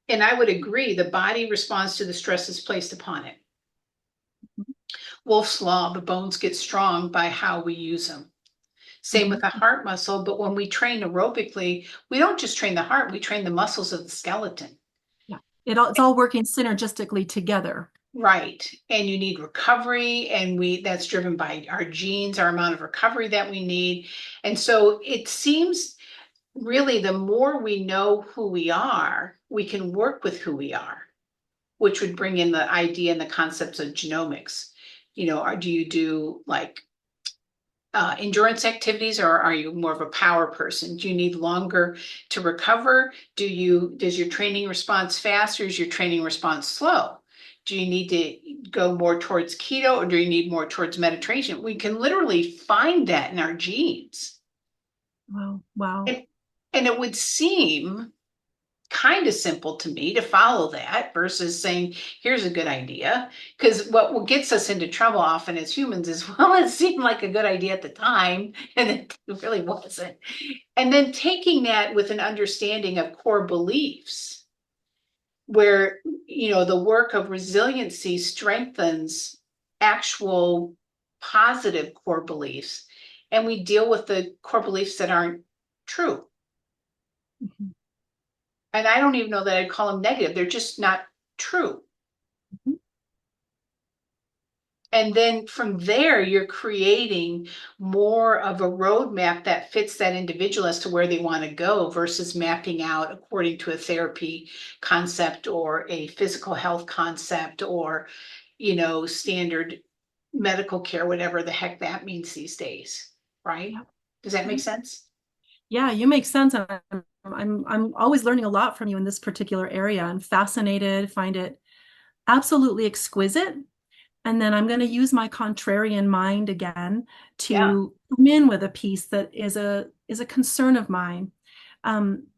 And I would agree, the body responds to the stresses placed upon it. Wolf's Law, the bones get strong by how we use them. Same with mhm, the heart muscle, but when we train aerobically, we don't just train the heart, we train the muscles of the skeleton. yeah. It's all working synergistically together. Right. And you need recovery, and that's driven by our genes, our amount of recovery that we need. And so it seems really the more we know who we are, we can work with who we are, which would bring in the idea and the concepts of genomics. Or do you do like endurance activities, or are you more of a power person? Do you need longer to recover? Does your training response fast, or is your training response slow? Do you need to go more towards keto, or do you need more towards meditation? We can literally find that in our genes. Wow, wow. And, and it would seem kind of simple to me to follow that versus saying, here's a good idea. Because what gets us into trouble often as humans is, well, it seemed like a good idea at the time, and it really wasn't. And then taking that with an understanding of core beliefs, where, the work of resiliency strengthens actual positive core beliefs, and we deal with the core beliefs that aren't true. Mhm, And I don't even know that I'd call them negative. They're just not true. mhm. And then from there, you're creating more of a roadmap that fits that individual as to where they want to go versus mapping out according to a therapy concept or a physical health concept or, standard medical care, whatever the heck that means these days. Right? Yeah, Does that make yeah. sense? Yeah, you make sense. I'm always learning a lot from you in this particular area. I'm fascinated, find it absolutely exquisite. And then I'm going to use my contrarian mind again Yeah. to come in with a piece that is a concern of mine.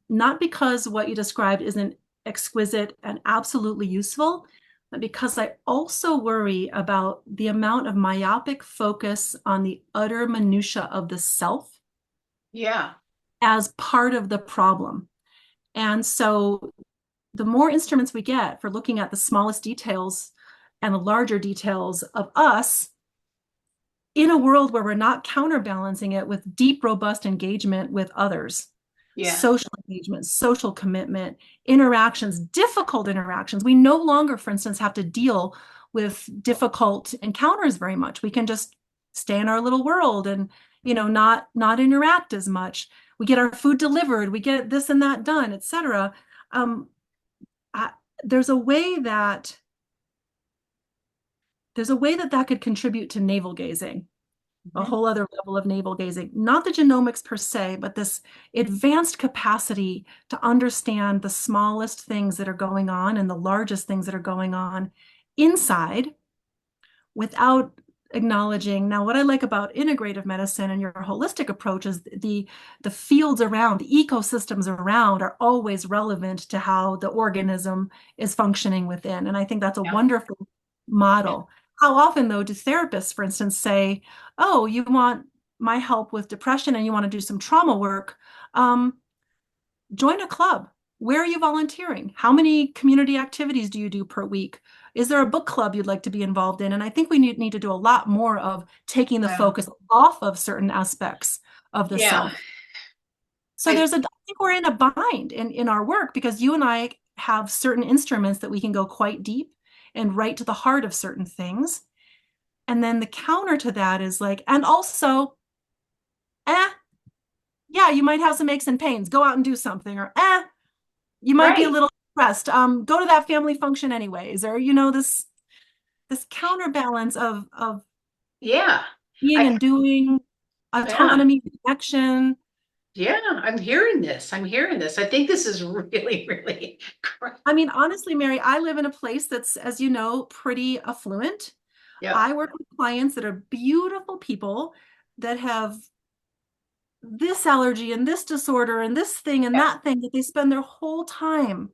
Not because what you described isn't exquisite and absolutely useful, but because I also worry about the amount of myopic focus on the utter minutia of the self Yeah. as part of the problem. And so the more instruments we get for looking at the smallest details and the larger details of us in a world where we're not counterbalancing it with deep, robust engagement with others, Yeah. social engagement, social commitment, interactions, difficult interactions. We no longer, for instance, have to deal with difficult encounters very much. We can just stay in our little world and, not interact as much. We get our food delivered, we get this and that done, etc. Um, I, there's a way that that could contribute to navel gazing, a Mhm. whole other level of navel gazing. Not the genomics per se, but this advanced capacity to understand the smallest things that are going on and the largest things that are going on inside without acknowledging. Now, what I like about integrative medicine and your holistic approach is the fields around, the ecosystems around are always relevant to how the organism is functioning within. And I think that's a Yeah. wonderful Yeah. model. How often, though, do therapists, for instance, say, "Oh, you want my help with depression and you want to do some trauma work? Um, Join a club. Where are you volunteering? How many community activities do you do per week? Is there a book club you'd like to be involved in?" And I think we need to do a lot more of taking the Well, focus off of certain aspects of the yeah. self. So I I think we're in a bind in our work because you and I have certain instruments that we can go quite deep and right to the heart of certain things. And then the counter to that is like, and also, eh, yeah, you might have some aches and pains. Go out and do something, or you might be a right. little depressed. Go to that family function anyways, or this counterbalance of Yeah. being I and doing, yeah. autonomy, connection. Yeah, I'm hearing this. I'm hearing this. I think this is really, really great. I mean, honestly, Mary, I live in a place that's, as you know, pretty affluent. Yep. I work with clients that are beautiful people that have this allergy and this disorder and this thing and Yep. that thing that they spend their whole time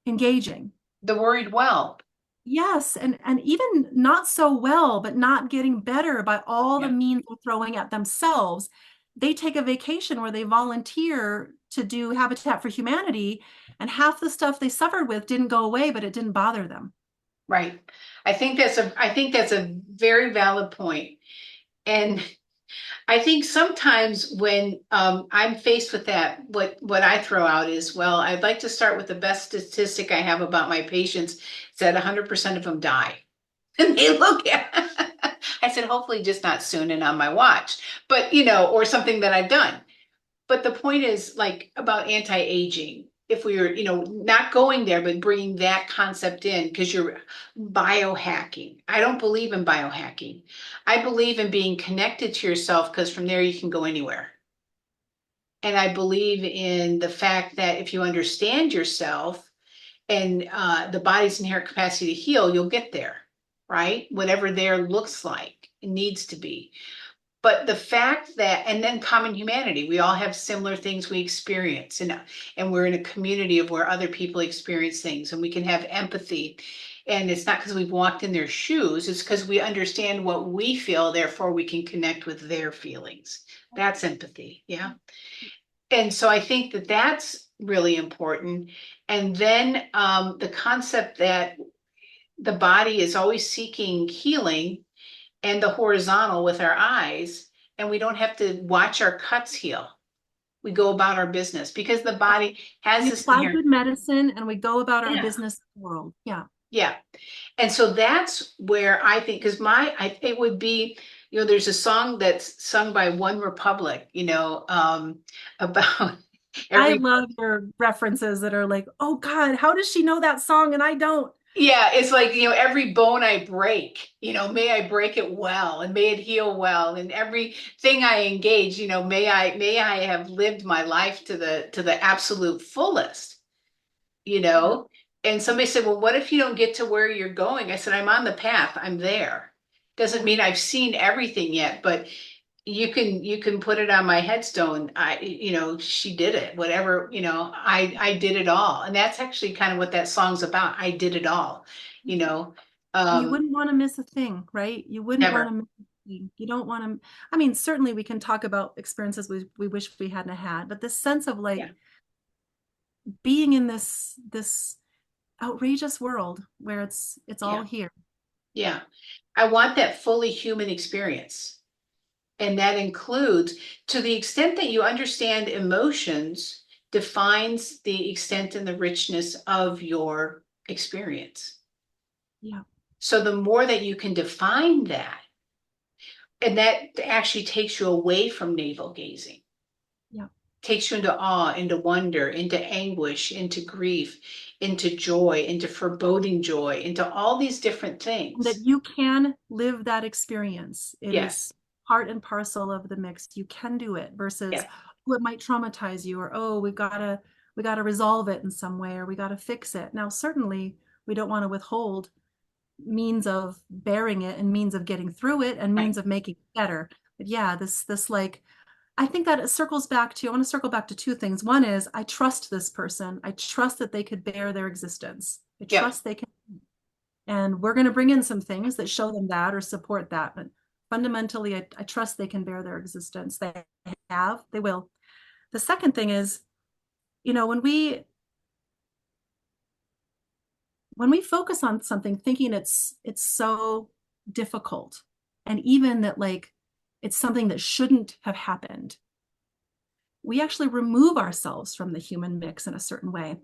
engaging. The worried well. Yes, and even not so well, but not getting better by all the Yeah. means they're throwing at themselves. They take a vacation where they volunteer to do Habitat for Humanity, and half the stuff they suffered with didn't go away, but it didn't bother them. Right. I think that's a very valid point. And I think sometimes when I'm faced with that, what I throw out is, well, I'd like to start with the best statistic I have about my patients is that 100% of them die. And they look at, I said, hopefully just not soon and on my watch, but or something that I've done. But the point is like about anti-aging. If we were, not going there, but bringing that concept in, because you're biohacking. I don't believe in biohacking. I believe in being connected to yourself because from there you can go anywhere. And I believe in the fact that if you understand yourself and the body's inherent capacity to heal, you'll get there, right? Whatever there looks like, it needs to be. But the fact that, and then common humanity, we all have similar things we experience, and we're in a community of where other people experience things, and we can have empathy. And it's not because we've walked in their shoes, it's because we understand what we feel, therefore we can connect with their feelings. That's empathy. Yeah. And so I think that that's really important. And then the concept that the body is always seeking healing and the horizontal with our eyes, and we don't have to watch our cuts heal. We go about our business because the body has We this apply inherent, good medicine and we go about our yeah, business in the world. Yeah. yeah. And so that's where I think, because it would be, there's a song that's sung by One Republic, about I every, love your references that are like, oh God, how does she know that song and I don't? Yeah, it's like, every bone I break, may I break it well and may it heal well. And everything I engage, may I have lived my life to the absolute fullest, you Yeah. know? And somebody said, well, what if you don't get to where you're going? I said, I'm on the path. I'm there. Doesn't Yeah. mean I've seen everything yet, but you can put it on my headstone. She did it. Whatever, I did it all. And that's actually kind of what that song's about. I did it all, you know. And you Um, wouldn't want to miss a thing, right? You wouldn't want Never. to miss a thing. You don't want to, I mean, certainly we can talk about experiences we wish we hadn't had, but this sense of Yeah. like being in this outrageous world where it's all Yeah. here. Yeah. I want that fully human experience. And that includes, to the extent that you understand emotions, defines the extent and the richness of your experience. Yeah. So the more that you can define that, and that actually takes you away from navel gazing, Yeah. takes you into awe, into wonder, into anguish, into grief, into joy, into foreboding joy, into all these different And that things. you can live that experience. It Yes. is part and parcel of the mix. You can do it versus, Yeah. oh, it might traumatize you, or oh, we gotta resolve it in some way, or we gotta fix it. Now, certainly we don't want to withhold means of bearing it and means of getting through it and Right. means of making it better. But yeah, this like I think that it circles back to, I want to circle back to two things. One is I trust this person. I trust that they could bear their existence. I Yep. trust they can, and we're going to bring in some things that show them that or support that. But fundamentally, I trust they can bear their existence. They will. The second thing is, you know, when we focus on something thinking it's so difficult, and even that like it's something that shouldn't have happened, we actually remove ourselves from the human mix in a certain way.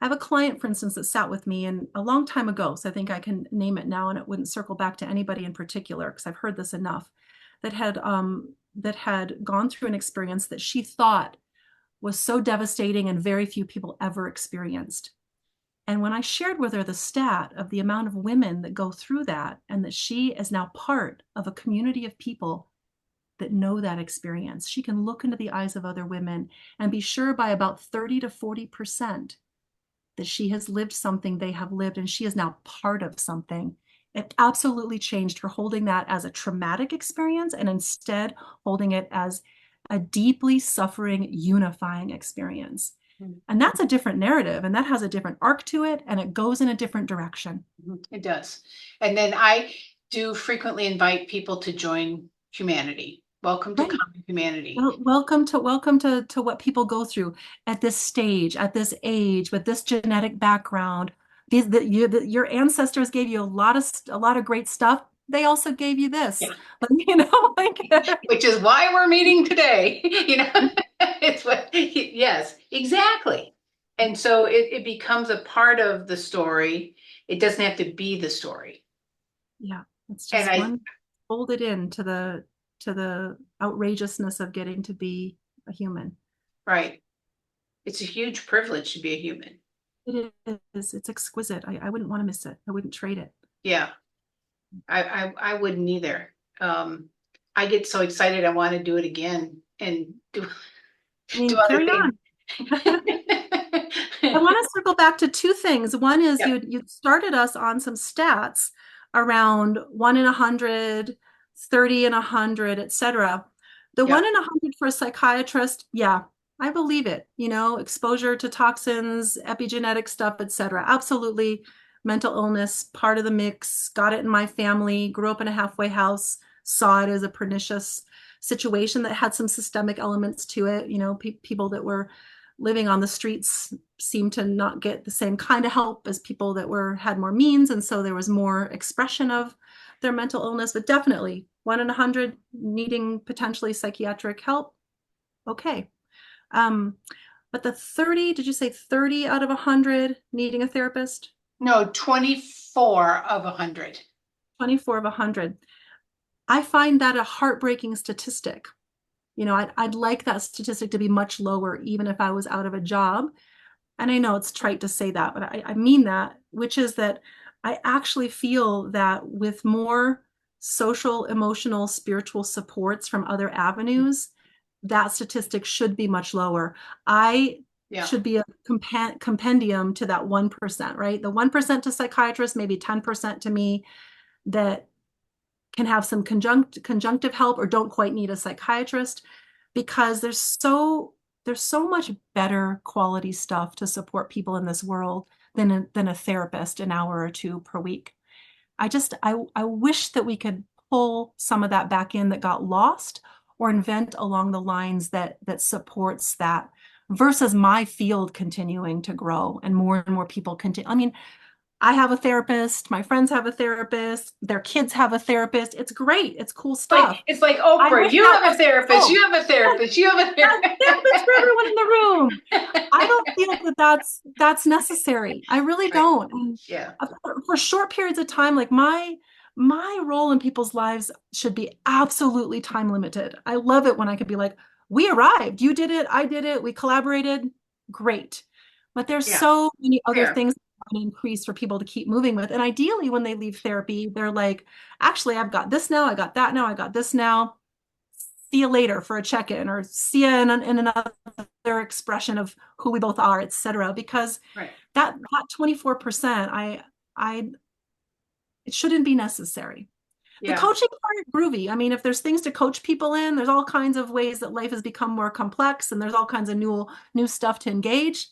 I have a client, for instance, that sat with me and a long time ago, so I think I can name it now and it wouldn't circle back to anybody in particular because I've heard this enough, that had gone through an experience that she thought was so devastating and very few people ever experienced. And when I shared with her the stat of the amount of women that go through that, and that she is now part of a community of people that know that experience, she can look into the eyes of other women and be sure by about 30 to 40% that she has lived something they have lived, and she is now part of something. It absolutely changed her holding that as a traumatic experience and instead holding it as a deeply suffering, unifying experience. And that's a different narrative, and that has a different arc to it, and it goes in a different direction. It does. And then I do frequently invite people to join humanity. Welcome to Right. common humanity. Well, welcome to what people go through at this stage, at this age, with this genetic background. Your ancestors gave you a lot of great stuff. They also gave you this, Yeah. like Which is why we're meeting today. It's what, yes, exactly. And so it becomes a part of the story. It doesn't have to be the story. yeah, it's And just one folded into the outrageousness of getting to be a human. right. It's a huge privilege to be a human. It is. It's exquisite. I wouldn't want to miss it. I wouldn't trade it. Yeah, I wouldn't either. Um, I get so excited I want to do it again and do I do mean, other carry things. on. I want to circle back to two things. One is Yep, you started us on some stats around 1 in 100, 30 in 100, etc. The one yep, in 100 for a psychiatrist, yeah, I believe it. Exposure to toxins, epigenetic stuff, etc. Absolutely. Mental illness, part of the mix, got it in my family, grew up in a halfway house, saw it as a pernicious situation that had some systemic elements to it. People that were living on the streets seemed to not get the same kind of help as people that had more means, and so there was more expression of their mental illness. But definitely 1 in 100 needing potentially psychiatric help. Okay. um but the 30, did you say 30 out of 100 needing a therapist? no, 24 of 100. 24 of 100. I find that a heartbreaking statistic. I'd like that statistic to be much lower, even if I was out of a job. And I know it's trite to say that, but I mean that, which is that I actually feel that with more social, emotional, spiritual supports from other avenues, that statistic should be much lower. I Yeah. should be a compendium to that 1%, right? The 1% to psychiatrists, maybe 10% to me, that can have some conjunctive help or don't quite need a psychiatrist, because there's so much better quality stuff to support people in this world than a therapist an hour or two per week. I wish that we could pull some of that back in that got lost, or invent along the lines that supports that, versus my field continuing to grow and more people continue. I mean, I have a therapist, my friends have a therapist, their kids have a therapist. It's great. It's cool Like stuff. it's like I Oprah, wish you that have a was therapist, full. you have a Yes, therapist, you have a yes, therapist for everyone in the room. I therapist. don't feel that that's necessary. I really Right. don't. And Yeah. for short periods of time, like my role in people's lives should be absolutely time limited. I love it when I could be like, we arrived, you did it, I did it, we collaborated, great. But there's Yeah. so many other Fair. things that want to increase for people to keep moving with. And ideally, when they leave therapy, they're like, actually, I've got this now, I got that now, I got this now. See you later for a check-in, or see you in another expression of who we both are, etc. Because Right. that 24%, I it shouldn't be necessary. The Yeah. coaching part, groovy. I mean, if there's things to coach people in, there's all kinds of ways that life has become more complex, and there's all kinds of new stuff to engage.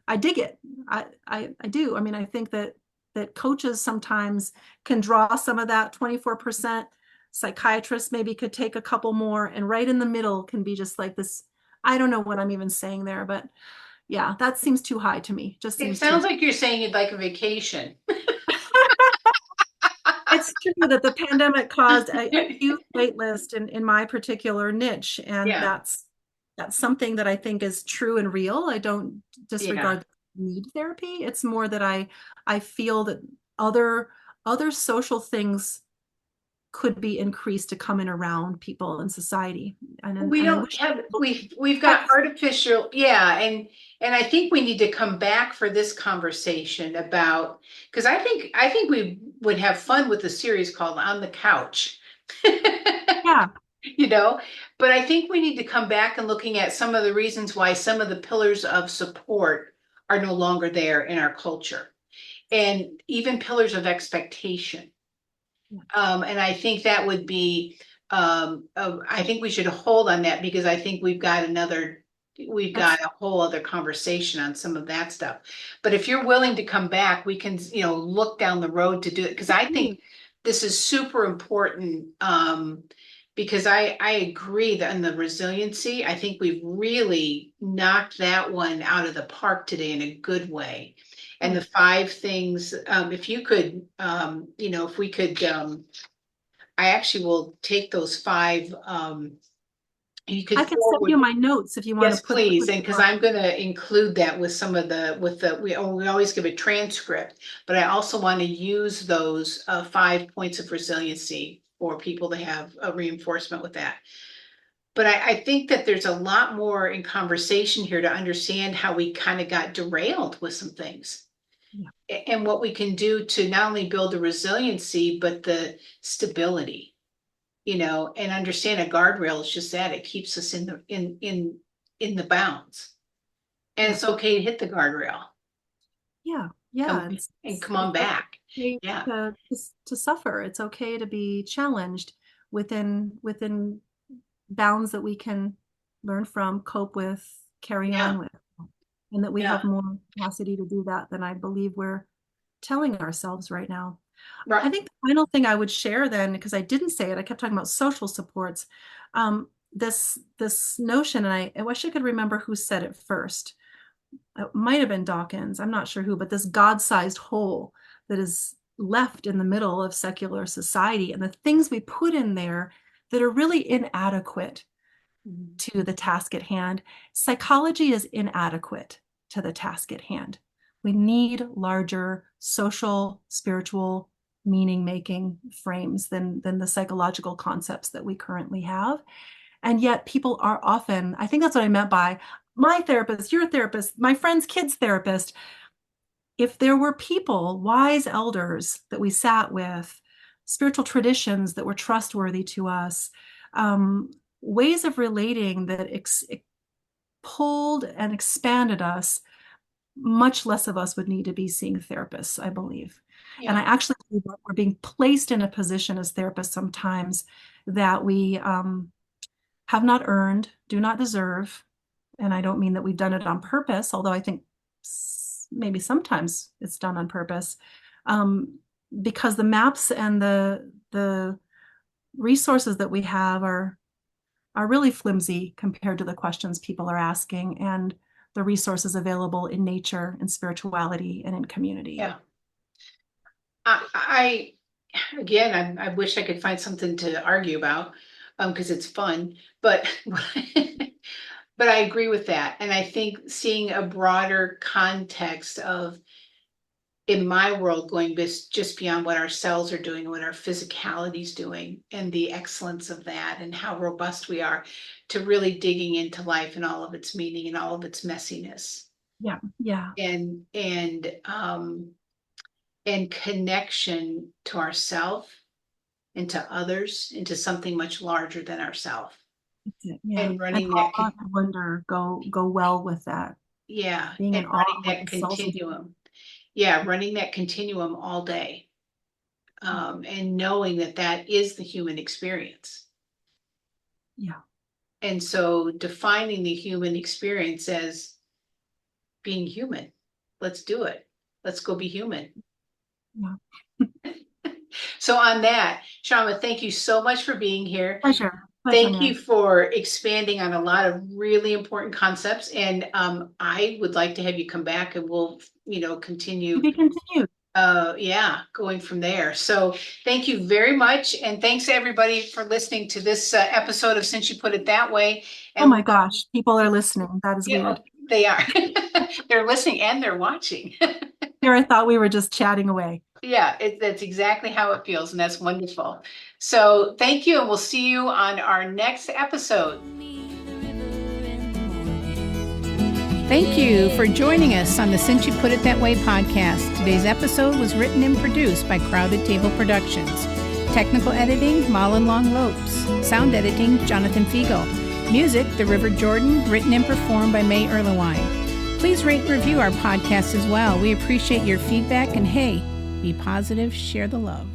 I dig it. I do. I mean, I think that coaches sometimes can draw some of that 24%. Psychiatrists maybe could take a couple more, and right in the middle can be just like this. I don't know what I'm even saying there, but yeah, that seems too high to me. Just It seems too sounds high. like you're saying you'd like a vacation. It's true that the pandemic caused a huge wait list in my particular niche, and Yeah. that's something that I think is true and real. I don't Yeah. disregard the need therapy. It's more that I feel that other other social things could be increased to come in around people in society, We and I don't wish have people we've got focus. artificial, yeah, and I think we need to come back for this conversation about, because I think we would have fun with a series called On the Couch. Yeah, You know, but I think we need to come back and looking at some of the reasons why some of the pillars of support are no longer there in our culture, and even pillars of expectation. And I think that would be, I think we should hold on that, because I think we've got that's a whole other conversation on some of that stuff. But if you're willing to come back, we can, look down the road to do it, because I think this is super important. Because I agree that in the resiliency, I think we've really knocked that one out of the park today in a good way. And the good. five things, if you could, if we could, I actually will take those five, you I could can send forward. you my notes if you want to Yes, put please. put And them because up. I'm going to include that with some of we always give a transcript, but I also want to use those 5 points of resiliency for people to have a reinforcement with that. But I think that there's a lot more in conversation here to understand how we kind of got derailed with some things, Yeah, and what we can do to not only build the resiliency, but the stability, and understand a guardrail is just that. It keeps us in the bounds. And yeah. it's okay to hit the guardrail. Yeah, Come yeah. and It's come on back. okay Yeah. to suffer. It's okay to be challenged within bounds that we can learn from, cope with, carry Yeah. on with, and that we Yeah. have more capacity to do that than I believe we're telling ourselves right now. I Right. think the final thing I would share then, because I didn't say it, I kept talking about social supports. This notion, and I wish I could remember who said it first. It might have been Dawkins, I'm not sure who, but this God-sized hole that is left in the middle of secular society, and the things we put in there that are really inadequate to the task at hand. Psychology is inadequate to the task at hand. We need larger social, spiritual, meaning making frames than the psychological concepts that we currently have. And yet people are often, I think that's what I meant by my therapist, your therapist, my friend's kid's therapist. if there were people, wise elders that we sat with, spiritual traditions that were trustworthy to us, ways of relating that pulled and expanded us, much less of us would need to be seeing therapists, I believe. And I Yeah. actually believe that we're being placed in a position as therapists sometimes that we have not earned, do not deserve. And I don't mean that we've done it on purpose, although I think maybe sometimes it's done on purpose, because the maps and the resources that we have are really flimsy compared to the questions people are asking and the resources available in nature and spirituality and in community. Yeah. I again, I wish I could find something to argue about, because it's fun, but but I agree with that. And I think seeing a broader context of, in my world, going just beyond what our cells are doing and what our physicality is doing, and the excellence of that, and how robust we are, to really digging into life and all of its meaning and all of its messiness, Yeah, yeah, and and connection to ourself and to others, into something much larger than ourself, that's it. Yeah. and And running that awe and wonder go well with that. yeah, Being in and awe running of what that the cells are doing. continuum. Yeah, running that continuum all day, and knowing that that is the human experience. Yeah, And so defining the human experience as being human. Let's do it. Let's go be human. yeah. So on that, Shyamaa, thank you so much for being here. Pleasure, Thank you Mary. for expanding on a lot of really important concepts. And I would like to have you come back, and we'll, To continue, be continued. yeah, going from there. So thank you very much. And thanks everybody for listening to this episode of Since You Put It That Way. Oh And my gosh, people are listening. That is yeah, weird. they are. They're listening and they're watching. Here I thought we were just chatting away. Yeah, that's exactly how it feels, and that's wonderful. So thank you, and we'll see you on our next episode. Thank you for joining us on the Since You Put It That Way podcast. Today's episode was written and produced by Crowded Table Productions. Technical editing, Malin Long Lopes. Sound editing, Jonathan Fiegel. Music, The River Jordan, written and performed by May Erlewine. Please rate and review our podcast as well. We appreciate your feedback, and hey, be positive, share the love.